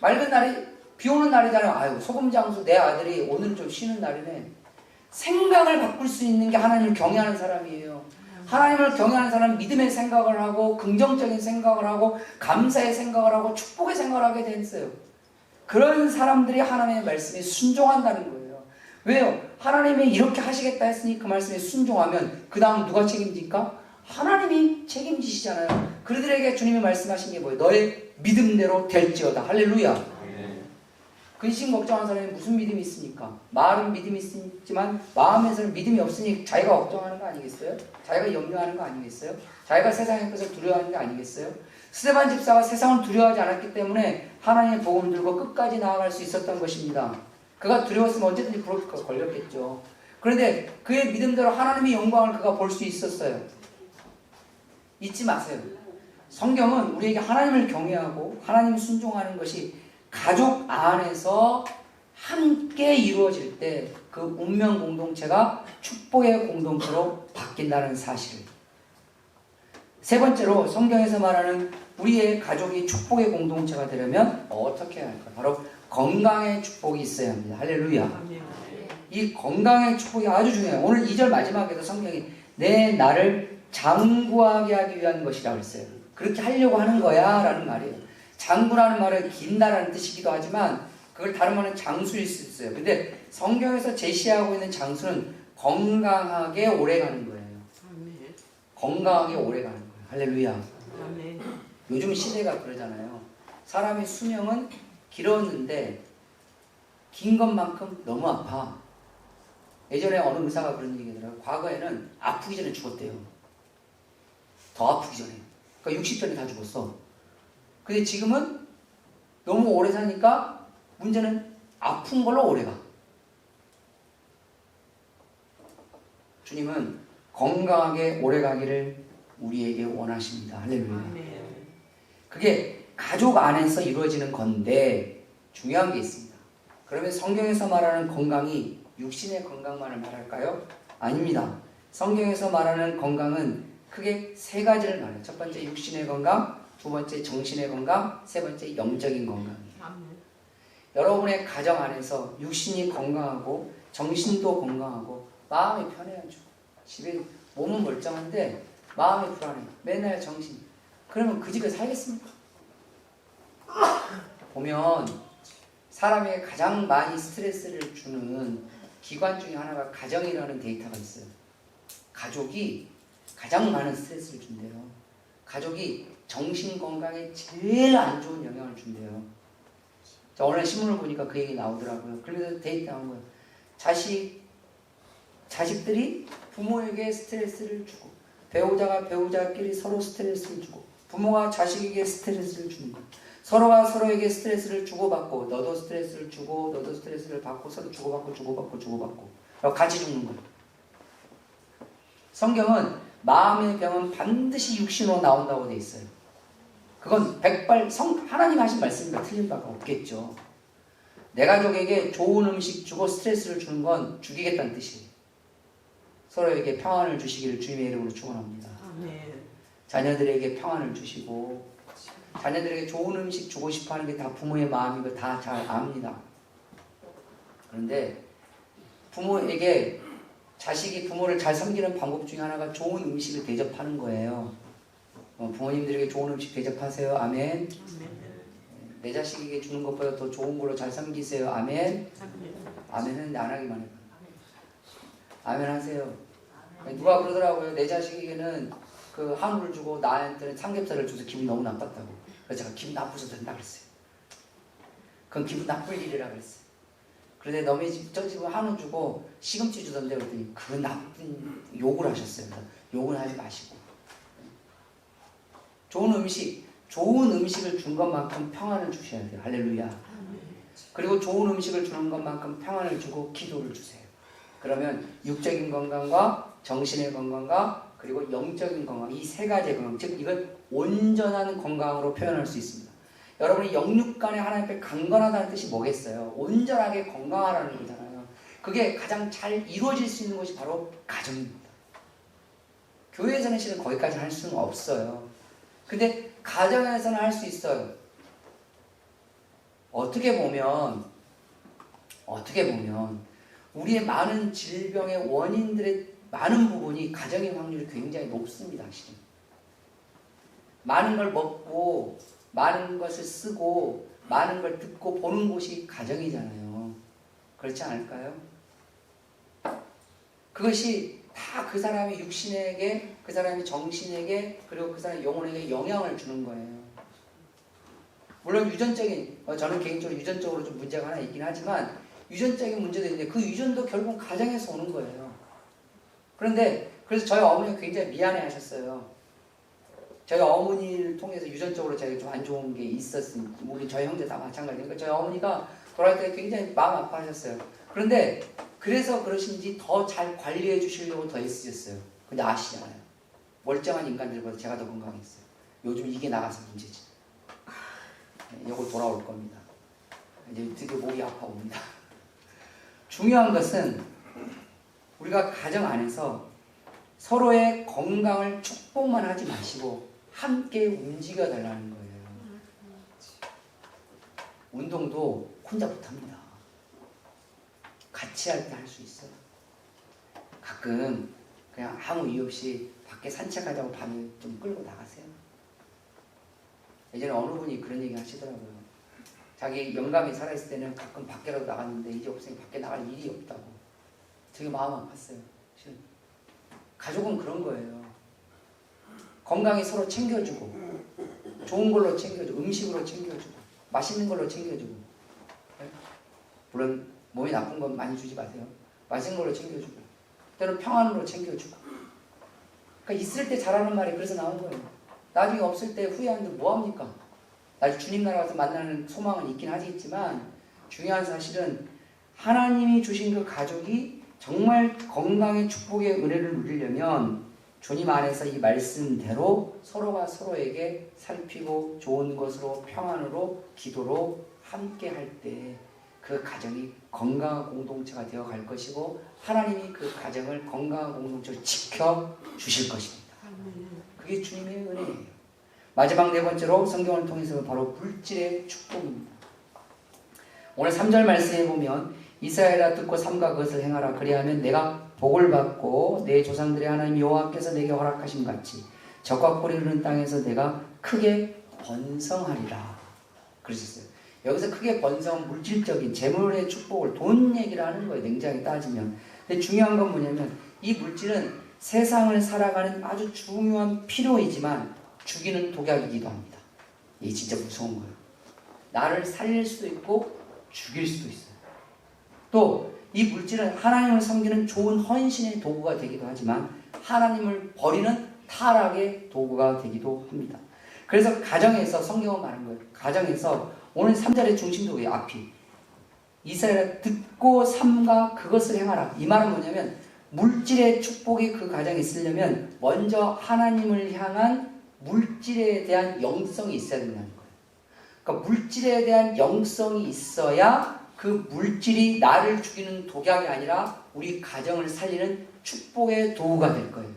맑은 날이 비 오는 날이잖아요. 아유, 소금 장수 내 아들이 오늘 좀 쉬는 날이네. 생각을 바꿀 수 있는 게 하나님을 경외하는 사람이에요. 하나님을 경외하는 사람은 믿음의 생각을 하고 긍정적인 생각을 하고 감사의 생각을 하고 축복의 생각을 하게 됐어요. 그런 사람들이 하나님의 말씀에 순종한다는 거예요. 왜요? 하나님이 이렇게 하시겠다 했으니 그 말씀에 순종하면 그 다음 누가 책임질까? 하나님이 책임지시잖아요. 그들에게 주님이 말씀하신 게 뭐예요? 너의 믿음대로 될지어다. 할렐루야. 근심 걱정하는 사람이 무슨 믿음이 있습니까? 말은 믿음이 있지만 마음에서는 믿음이 없으니 자기가 걱정하는 거 아니겠어요? 자기가 염려하는 거 아니겠어요? 자기가 세상의 것을 두려워하는 게 아니겠어요? 스데반 집사가 세상을 두려워하지 않았기 때문에 하나님의 복음을 들고 끝까지 나아갈 수 있었던 것입니다. 그가 두려웠으면 언제든지 불을 걸렸겠죠. 그런데 그의 믿음대로 하나님의 영광을 그가 볼 수 있었어요. 잊지 마세요. 성경은 우리에게 하나님을 경외하고 하나님을 순종하는 것이 가족 안에서 함께 이루어질 때 그 운명 공동체가 축복의 공동체로 바뀐다는 사실을. 세 번째로 성경에서 말하는 우리의 가족이 축복의 공동체가 되려면 어떻게 해야 할까? 바로 건강의 축복이 있어야 합니다. 할렐루야. 이 건강의 축복이 아주 중요해요. 오늘 2절 마지막에도 성경이 내 나를 장구하게 하기 위한 것이라고 했어요. 그렇게 하려고 하는 거야 라는 말이에요. 장구라는 말은 긴다라는 뜻이기도 하지만 그걸 다른 말은 장수일 수 있어요. 근데 성경에서 제시하고 있는 장수는 건강하게 오래가는 거예요. 건강하게 오래가는 거예요. 할렐루야. 요즘 시대가 그러잖아요. 사람의 수명은 길었는데 긴 것만큼 너무 아파. 예전에 어느 의사가 그런 얘기 하더라고요. 과거에는 아프기 전에 죽었대요. 더 아프기 전에. 그러니까 60전에 다 죽었어. 근데 지금은 너무 오래 사니까 문제는 아픈 걸로 오래 가. 주님은 건강하게 오래 가기를 우리에게 원하십니다. 할렐루야. 그게 가족 안에서 이루어지는 건데 중요한 게 있습니다. 그러면 성경에서 말하는 건강이 육신의 건강만을 말할까요? 아닙니다. 성경에서 말하는 건강은 크게 세 가지를 말해요. 첫 번째 육신의 건강, 두 번째 정신의 건강, 세 번째 영적인 건강이에요. 여러분의 가정 안에서 육신이 건강하고 정신도 건강하고 마음이 편해야죠. 집에 몸은 멀쩡한데 마음이 불안해. 맨날 정신. 그러면 그 집에 살겠습니까? 보면 사람에게 가장 많이 스트레스를 주는 기관 중에 하나가 가정이라는 데이터가 있어요. 가족이 가장 많은 스트레스를 준대요. 가족이 정신 건강에 제일 안 좋은 영향을 준대요. 자, 오늘 신문을 보니까 그 얘기 나오더라고요. 그러면서 데이터 나온 거예요. 자식들이 부모에게 스트레스를 주고, 배우자가 배우자끼리 서로 스트레스를 주고, 부모가 자식에게 스트레스를 주는 거예요. 서로가 서로에게 스트레스를 주고받고, 너도 스트레스를 주고 너도 스트레스를 받고, 서로 주고받고 같이 죽는 거예요. 성경은 마음의 병은 반드시 육신으로 나온다고 돼 있어요. 그건 하나님 하신 말씀이니까 틀린 바가 없겠죠. 내 가족에게 좋은 음식 주고 스트레스를 주는 건 죽이겠다는 뜻이에요. 서로에게 평안을 주시기를 주님의 이름으로 축원합니다. 자녀들에게 평안을 주시고, 자녀들에게 좋은 음식 주고 싶어하는 게 다 부모의 마음이고 다 잘 압니다. 그런데 부모에게 자식이 부모를 잘 섬기는 방법 중에 하나가 좋은 음식을 대접하는 거예요. 부모님들에게 좋은 음식 대접하세요. 아멘. 내 자식에게 주는 것보다 더 좋은 걸로 잘 섬기세요. 아멘. 아멘은 안 하기만 해요. 아멘 하세요. 누가 그러더라고요. 내 자식에게는 그 한우를 주고 나한테는 삼겹살을 줘서 기분이 너무 나빴다고. 그래서 제가 기분 나쁘셔도 된다 그랬어요. 그건 기분 나쁠 일이라 그랬어요. 그런데 너네 집 저 집은 한우 주고 시금치 주던데 그랬더니 그건 나쁜 욕을 하셨어요. 그래서 욕을 하지 마시고, 좋은 음식을 준 것만큼 평안을 주셔야 돼요. 할렐루야. 그리고 좋은 음식을 주는 것만큼 평안을 주고 기도를 주세요. 그러면 육적인 건강과 정신의 건강과 그리고 영적인 건강, 이 세 가지의 건강, 즉 이걸 온전한 건강으로 표현할 수 있습니다. 여러분이 영육간에 하나님 앞에 강건하다는 뜻이 뭐겠어요? 온전하게 건강하라는 거잖아요. 그게 가장 잘 이루어질 수 있는 것이 바로 가정입니다. 교회에서는 실은 거기까지 할 수는 없어요. 근데 가정에서는 할 수 있어요. 어떻게 보면 우리의 많은 질병의 원인들의 많은 부분이 가정의 확률이 굉장히 높습니다. 실은. 많은 걸 먹고 많은 것을 쓰고 많은 걸 듣고 보는 곳이 가정이잖아요. 그렇지 않을까요? 그것이 다 그 사람의 육신에게, 그 사람의 정신에게, 그리고 그 사람의 영혼에게 영향을 주는 거예요. 물론 유전적인, 저는 개인적으로 유전적으로 좀 문제가 하나 있긴 하지만 유전적인 문제도 있는데 그 유전도 결국 가정에서 오는 거예요. 그런데 그래서 저희 어머니가 굉장히 미안해 하셨어요. 저희 어머니를 통해서 유전적으로 제가 좀 안 좋은 게 있었으니까, 우리 저희 형제 다 마찬가지니까 저희 어머니가 돌아갈 때 굉장히 마음 아파하셨어요. 그런데 그래서 그러신지 더 잘 관리해 주시려고 더 애쓰셨어요. 근데 아시잖아요. 멀쩡한 인간들보다 제가 더 건강했어요. 요즘 이게 나가서 문제지. 이거 돌아올 겁니다. 이제 드디어 목이 아파옵니다. 중요한 것은 우리가 가정 안에서 서로의 건강을 축복만 하지 마시고 함께 움직여 달라는 거예요. 운동도 혼자 못합니다. 같이 할 때 할 수 있어요. 가끔 그냥 아무 이유 없이 밖에 산책하자고 밤에 좀 끌고 나가세요. 예전에 어느 분이 그런 얘기 하시더라고요. 자기 영감이 살아있을 때는 가끔 밖에라도 나갔는데 이제 없으니 밖에 나갈 일이 없다고. 되게 마음 아팠어요. 가족은 그런 거예요. 건강히 서로 챙겨주고, 좋은 걸로 챙겨주고, 음식으로 챙겨주고, 맛있는 걸로 챙겨주고. 물론 몸이 나쁜 건 많이 주지 마세요. 맛있는 걸로 챙겨주고, 때로는 평안으로 챙겨주고. 그러니까 있을 때 잘하는 말이 그래서 나온 거예요. 나중에 없을 때 후회하는데 뭐합니까? 나중에 주님 나라 가서 만나는 소망은 있긴 하겠지만 중요한 사실은 하나님이 주신 그 가족이 정말 건강의 축복의 은혜를 누리려면 주님 안에서 이 말씀대로 서로가 서로에게 살피고 좋은 것으로 평안으로 기도로 함께 할 때 그 가정이 건강한 공동체가 되어 갈 것이고 하나님이 그 가정을 건강한 공동체로 지켜 주실 것입니다. 그게 주님의 은혜예요. 마지막 네 번째로 성경을 통해서 바로 물질의 축복입니다. 오늘 3절 말씀에 보면 이스라엘아 듣고 삼가 그것을 행하라. 그리하면 내가 복을 받고 내 조상들의 하나님 여호와께서 내게 허락하신 같이 적과 꿀이 흐르는 땅에서 내가 크게 번성하리라. 그러셨어요. 여기서 크게 번성은 물질적인 재물의 축복을 돈 얘기를 하는 거예요. 냉정히 따지면. 근데 중요한 건 뭐냐면 이 물질은 세상을 살아가는 아주 중요한 필요이지만 죽이는 독약이기도 합니다. 이게 진짜 무서운 거예요. 나를 살릴 수도 있고 죽일 수도 있어요. 또 이 물질은 하나님을 섬기는 좋은 헌신의 도구가 되기도 하지만 하나님을 버리는 타락의 도구가 되기도 합니다. 그래서 가정에서 성경은 말한 거예요. 가정에서 오늘 3절의 중심도의 앞이 이스라엘아 듣고 삼가 그것을 행하라. 이 말은 뭐냐면 물질의 축복이 그 가정에 있으려면 먼저 하나님을 향한 물질에 대한 영성이 있어야 된다는 거예요. 그러니까 물질에 대한 영성이 있어야 그 물질이 나를 죽이는 독약이 아니라 우리 가정을 살리는 축복의 도구가 될 거예요.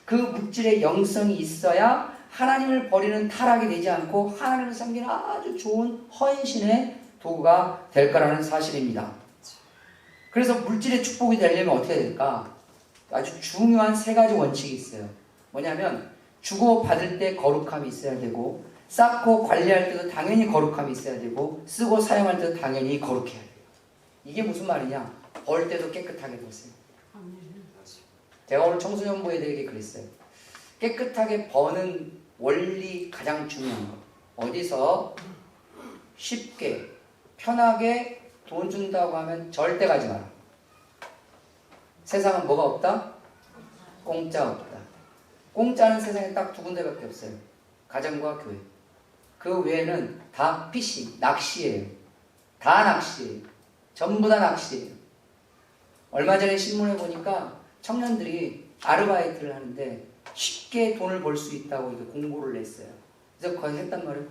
그 물질의 영성이 있어야 하나님을 버리는 타락이 되지 않고 하나님을 섬기는 아주 좋은 헌신의 도구가 될 거라는 사실입니다. 그래서 물질의 축복이 되려면 어떻게 될까? 아주 중요한 세 가지 원칙이 있어요. 뭐냐면 주고 받을 때 거룩함이 있어야 되고 쌓고 관리할 때도 당연히 거룩함이 있어야 되고 쓰고 사용할 때도 당연히 거룩해야 돼요. 이게 무슨 말이냐? 벌 때도 깨끗하게 보세요. 제가 오늘 청소년부애들에게 그랬어요. 깨끗하게 버는 원리 가장 중요한 거. 어디서 쉽게 편하게 돈 준다고 하면 절대 가지 마라. 세상은 뭐가 없다? 공짜 없다. 공짜는 세상에 딱 두 군데밖에 없어요. 가정과 교회. 그 외에는 다 피싱, 낚시예요. 다 낚시예요. 전부 다 낚시예요. 얼마 전에 신문에 보니까 청년들이 아르바이트를 하는데 쉽게 돈을 벌 수 있다고 이렇게 공고를 냈어요. 그래서 거기 했단 말이에요.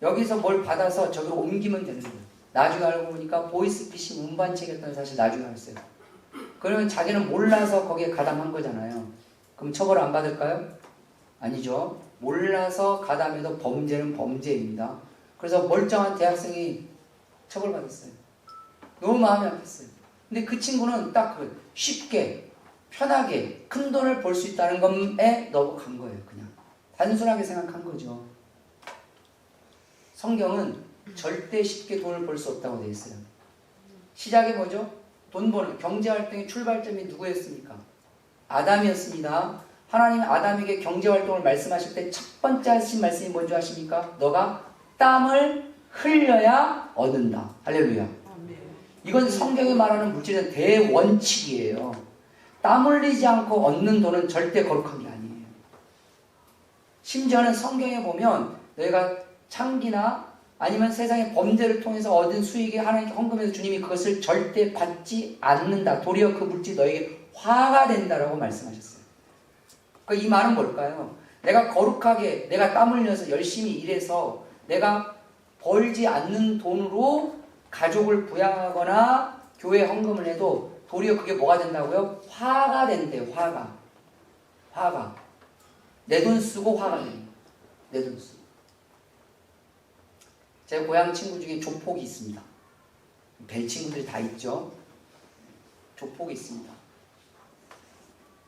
여기서 뭘 받아서 저기로 옮기면 되는 거예요. 나중에 알고 보니까 보이스피싱 운반책이었다는 사실 나중에 알았어요. 그러면 자기는 몰라서 거기에 가담한 거잖아요. 그럼 처벌 안 받을까요? 아니죠. 몰라서 가담해도 범죄는 범죄입니다. 그래서 멀쩡한 대학생이 처벌받았어요. 너무 마음이 아팠어요. 근데 그 친구는 딱 쉽게 편하게 큰 돈을 벌 수 있다는 것에 너무 간 거예요. 그냥 단순하게 생각한 거죠. 성경은 절대 쉽게 돈을 벌 수 없다고 되어 있어요. 시작이 뭐죠? 돈 버는 경제활동의 출발점이 누구였습니까? 아담이었습니다. 하나님 아담에게 경제활동을 말씀하실 때 첫 번째 하신 말씀이 뭔지 아십니까? 너가 땀을 흘려야 얻는다. 할렐루야. 이건 성경이 말하는 물질의 대원칙이에요. 땀 흘리지 않고 얻는 돈은 절대 거룩한 게 아니에요. 심지어는 성경에 보면 너희가 창기나 아니면 세상의 범죄를 통해서 얻은 수익이 하나님께 헌금해서 주님이 그것을 절대 받지 않는다. 도리어 그 물질이 너에게 화가 된다라고 말씀하셨어요. 그러니까 이 말은 뭘까요? 내가 거룩하게 내가 땀 흘려서 열심히 일해서 내가 벌지 않는 돈으로 가족을 부양하거나 교회 헌금을 해도 도리어 그게 뭐가 된다고요? 화가 된대요. 화가. 내 돈 쓰고 화가 돼요. 내 돈 쓰고. 제 고향 친구 중에 조폭이 있습니다. 뵐 친구들이 다 있죠. 조폭이 있습니다.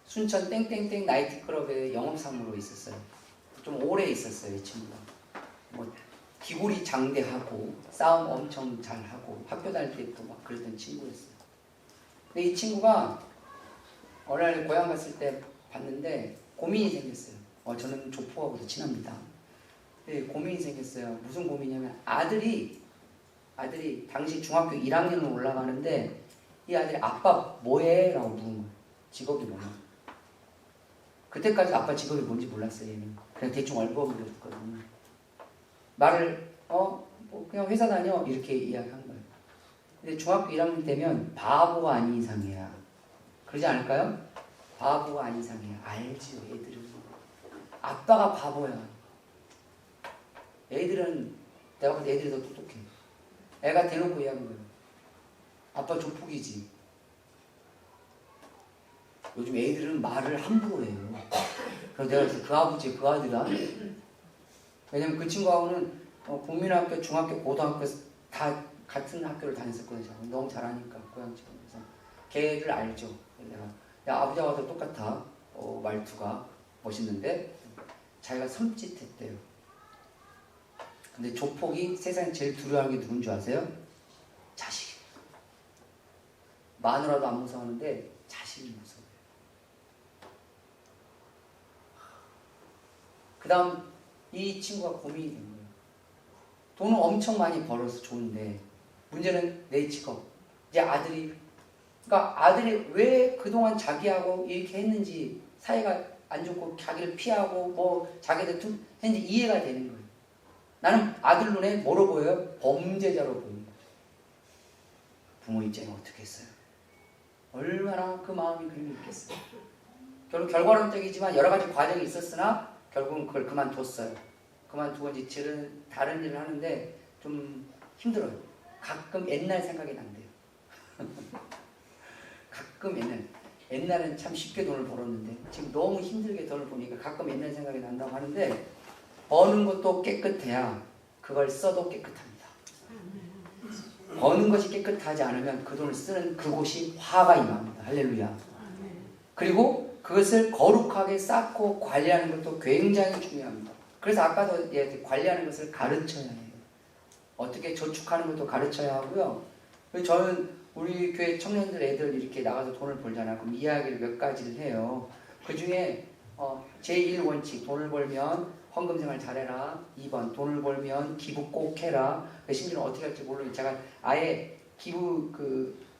순천 땡땡땡 나이트클럽에 영업사무로 있었어요. 좀 오래 있었어요. 이 친구가. 기골이 장대하고 싸움 엄청 잘하고 학교 다닐 때부터 막 그랬던 친구였어요. 근데 이 친구가 어느 날 고향 갔을 때 봤는데 고민이 생겼어요. 저는 조폭하고도 친합니다. 근데 고민이 생겼어요. 무슨 고민이냐면 아들이 당시 중학교 1학년으로 올라가는데 이 아들이 아빠 뭐해? 라고 물은 거예요. 직업이 뭐냐? 그때까지 아빠 직업이 뭔지 몰랐어요. 얘는 그냥 대충 얼버무렸거든요. 말을 그냥 회사 다녀 이렇게 이야기한 거예요. 근데 중학교 1학년 되면 바보가 아닌 이상이야. 그러지 않을까요? 바보가 아닌 이상이야. 알지요. 애들은 아빠가 바보야. 애들은 내가 볼 때 애들이 더 똑똑해. 애가 대놓고 이야기한 거예요. 아빠 조폭이지. 요즘 애들은 말을 함부로 해요. 그래서 내가 그 아버지 그 아들아. 왜냐면 그 친구하고는 국민학교, 중학교, 고등학교 다 같은 학교를 다녔었거든요. 너무 잘하니까 고향 친구에서 걔를 알죠. 내가 야 아버지하고도 똑같아. 말투가 멋있는데 자기가 섬찟했대요. 근데 조폭이 세상에 제일 두려워하는 게 누군 줄 아세요? 자식이에요. 마누라도 안 무서워하는데 자식이 무서워요. 그 다음 이 친구가 고민이 된 거예요. 돈을 엄청 많이 벌어서 좋은데 문제는 내 직업. 이제 아들이, 그러니까 아들이 왜 그동안 자기하고 이렇게 했는지, 사이가 안 좋고 자기를 피하고 뭐 자기들 했는지 이해가 되는 거예요. 나는 아들 눈에 뭐로 보여요? 범죄자로 보이는 거죠. 부모 입장에 어떻게 했어요? 얼마나 그 마음이 그림이 있겠어요. 결과론적이지만 여러 가지 과정이 있었으나 결국은 그걸 그만뒀어요. 그만두고 이제 다른 일을 하는데 좀 힘들어요. 가끔 옛날 생각이 난대요. 가끔 옛날엔 참 쉽게 돈을 벌었는데 지금 너무 힘들게 돈을 버니까 가끔 옛날 생각이 난다고 하는데, 버는 것도 깨끗해야 그걸 써도 깨끗합니다. 버는 것이 깨끗하지 않으면 그 돈을 쓰는 그곳이 화가 임합니다. 할렐루야. 그리고 그것을 거룩하게 쌓고 관리하는 것도 굉장히 중요합니다. 그래서 아까도 관리하는 것을 가르쳐야 해요. 어떻게 저축하는 것도 가르쳐야 하고요. 저는 우리 교회 청년들 애들 이렇게 나가서 돈을 벌잖아요. 그럼 이야기를 몇 가지를 해요. 그 중에 제1원칙, 돈을 벌면 헌금 생활 잘해라. 2번, 돈을 벌면 기부 꼭 해라. 심지어는 어떻게 할지 모르겠어요. 제가 아예 기부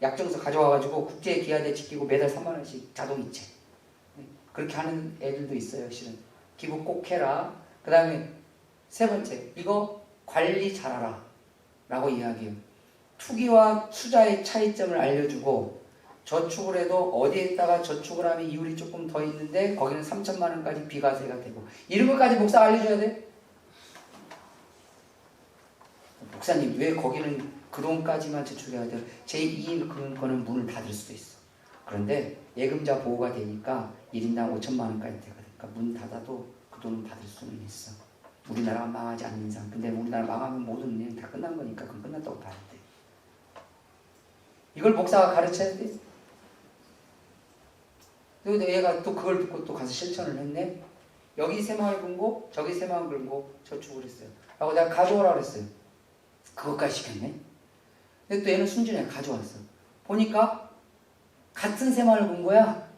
약정서 가져와가지고 국제 기하대 지키고 매달 3만 원씩 자동이체. 그렇게 하는 애들도 있어요. 실은 기부 꼭 해라. 그 다음에 세 번째, 이거 관리 잘하라 라고 이야기해요. 투기와 투자의 차이점을 알려주고, 저축을 해도 어디에다가 저축을 하면 이율이 조금 더 있는데 거기는 3천만 원까지 비과세가 되고, 이런 것까지 목사가 알려줘야 돼? 목사님 왜 거기는 그 돈까지만 저축해야 돼요? 제2인 그런 거는 문을 닫을 수도 있어. 그런데 예금자 보호가 되니까 1인당 5천만 원까지 되거든. 그러니까 문 닫아도 그 돈은 받을 수는 있어. 우리나라가 망하지 않는 이상. 근데 우리나라 망하면 모든 은행 다 끝난 거니까 그건 끝났다고 봐야 돼. 이걸 목사가 가르쳐야 돼. 그리고 얘가 또 그걸 듣고 또 가서 실천을 했네. 여기 새마을 금고, 저기 새마을 금고 저축을 했어요. 라고 내가 가져오라 그랬어요. 그것까지 시켰네. 근데 또 얘는 순진해. 가져왔어. 보니까 같은 새마을 금고야.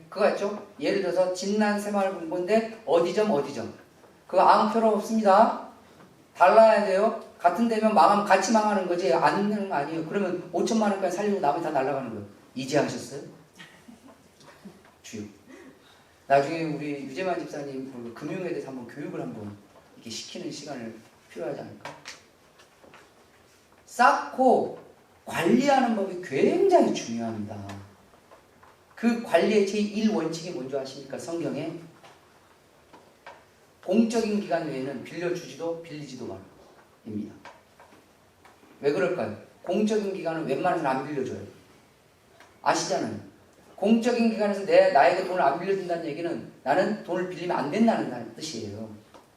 그거 있죠? 예를 들어서 진난 새마을 금고인데 어디점 어디점. 그거 아무 필요 없습니다. 달라야 돼요. 같은 데면 망하면 같이 망하는 거지 안 되는 거 아니에요. 그러면 5천만 원까지 살리고 나머지 다 날아가는 거예요. 이제 하셨어요? 주요. 나중에 우리 유재만 집사님 금융에 대해서 한번 교육을 한번 이렇게 시키는 시간을 필요하지 않을까? 쌓고 관리하는 법이 굉장히 중요합니다. 그 관리의 제1원칙이 뭔지 아십니까? 성경에 공적인 기간 외에는 빌려주지도 빌리지도 말입니다. 왜 그럴까요? 공적인 기간은 웬만해서는 안 빌려줘요. 아시잖아요. 공적인 기관에서 나에게 돈을 안 빌려준다는 얘기는 나는 돈을 빌리면 안 된다는 뜻이에요.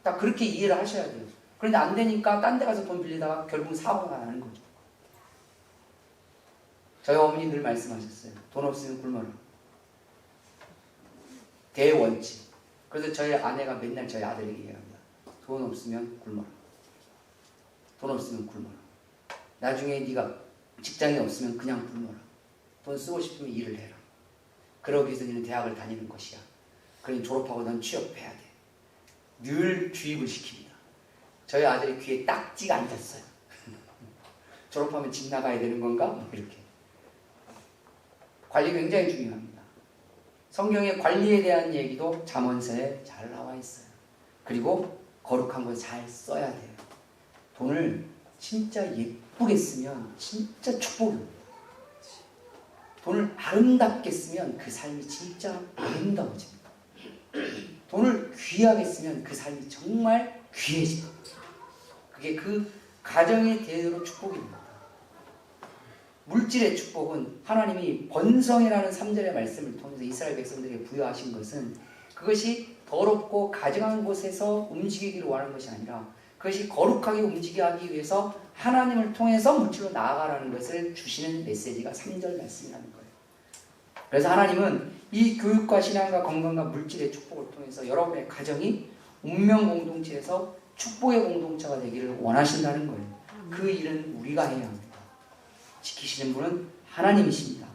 딱 그렇게 이해를 하셔야 돼요. 그런데 안 되니까 딴 데 가서 돈 빌리다가 결국 사고가 나는 거죠. 저희 어머니 늘 말씀하셨어요. 돈 없으면 굶어라. 대원칙. 그래서 저희 아내가 맨날 저희 아들에게 얘기합니다. 돈 없으면 굶어라. 돈 없으면 굶어라. 나중에 네가 직장이 없으면 그냥 굶어라. 돈 쓰고 싶으면 일을 해라. 그러기 위해서 너는 대학을 다니는 것이야. 그러니 졸업하고 넌 취업해야 돼. 늘 주입을 시킵니다. 저희 아들이 귀에 딱지가 앉았어요. 졸업하면 집 나가야 되는 건가? 뭐 이렇게. 관리 굉장히 중요합니다. 성경의 관리에 대한 얘기도 잠언서에 잘 나와 있어요. 그리고 거룩한 걸 잘 써야 돼요. 돈을 진짜 예쁘게 쓰면 진짜 축복입니다. 돈을 아름답게 쓰면 그 삶이 진짜 아름다워집니다. 돈을 귀하게 쓰면 그 삶이 정말 귀해집니다. 그게 그 가정의 대대로 축복입니다. 물질의 축복은 하나님이 번성이라는 3절의 말씀을 통해서 이스라엘 백성들에게 부여하신 것은 그것이 더럽고 가증한 곳에서 움직이기를 원하는 것이 아니라 그것이 거룩하게 움직이게 하기 위해서 하나님을 통해서 물질로 나아가라는 것을 주시는 메시지가 3절 말씀이라는 거예요. 그래서 하나님은 이 교육과 신앙과 건강과 물질의 축복을 통해서 여러분의 가정이 운명 공동체에서 축복의 공동체가 되기를 원하신다는 거예요. 그 일은 우리가 해야 합니다. 지키시는 분은 하나님이십니다.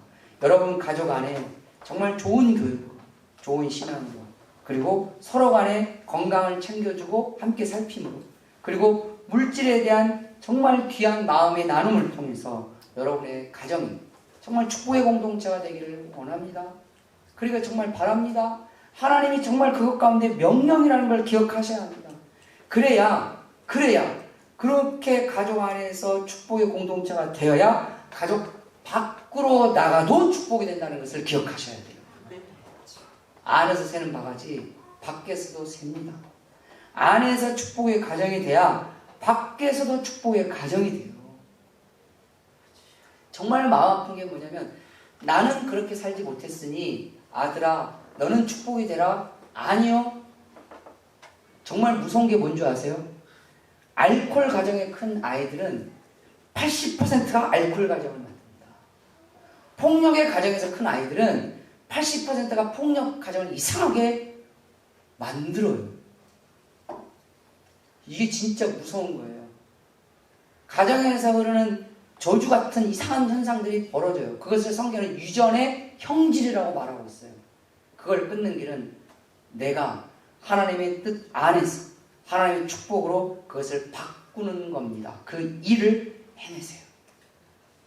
여러분 가족 안에 정말 좋은 교육, 좋은 신앙과 그리고 서로 간에 건강을 챙겨주고 함께 살핌으로 그리고 물질에 대한 정말 귀한 마음의 나눔을 통해서 여러분의 가정이 정말 축복의 공동체가 되기를 원합니다. 그리고 정말 바랍니다. 하나님이 정말 그것 가운데 명령이라는 걸 기억하셔야 합니다. 그래야 그렇게 가족 안에서 축복의 공동체가 되어야 가족 밖으로 나가도 축복이 된다는 것을 기억하셔야 돼요. 안에서 새는 바가지 밖에서도 셉니다. 안에서 축복의 가정이 돼야 밖에서도 축복의 가정이 돼요. 정말 마음 아픈 게 뭐냐면 나는 그렇게 살지 못했으니 아들아 너는 축복이 되라. 아니요. 정말 무서운 게 뭔지 아세요? 알코올 가정에 큰 아이들은 80%가 알코올 가정을 만듭니다. 폭력의 가정에서 큰 아이들은 80%가 폭력 가정을 이상하게 만들어요. 이게 진짜 무서운 거예요. 가정에서 그러는 저주 같은 이상한 현상들이 벌어져요. 그것을 성경은 유전의 형질이라고 말하고 있어요. 그걸 끊는 길은 내가 하나님의 뜻 안에서 하나님의 축복으로 그것을 바꾸는 겁니다. 그 일을 해내세요.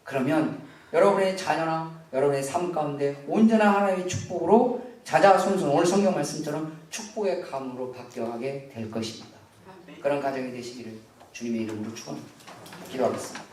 그러면 여러분의 자녀나 여러분의 삶 가운데 온전한 하나님의 축복으로 자자손손 오늘 성경 말씀처럼 축복의 가문으로 바뀌어가게 될 것입니다. 그런 가정이 되시기를 주님의 이름으로 축원합니다. 기도하겠습니다.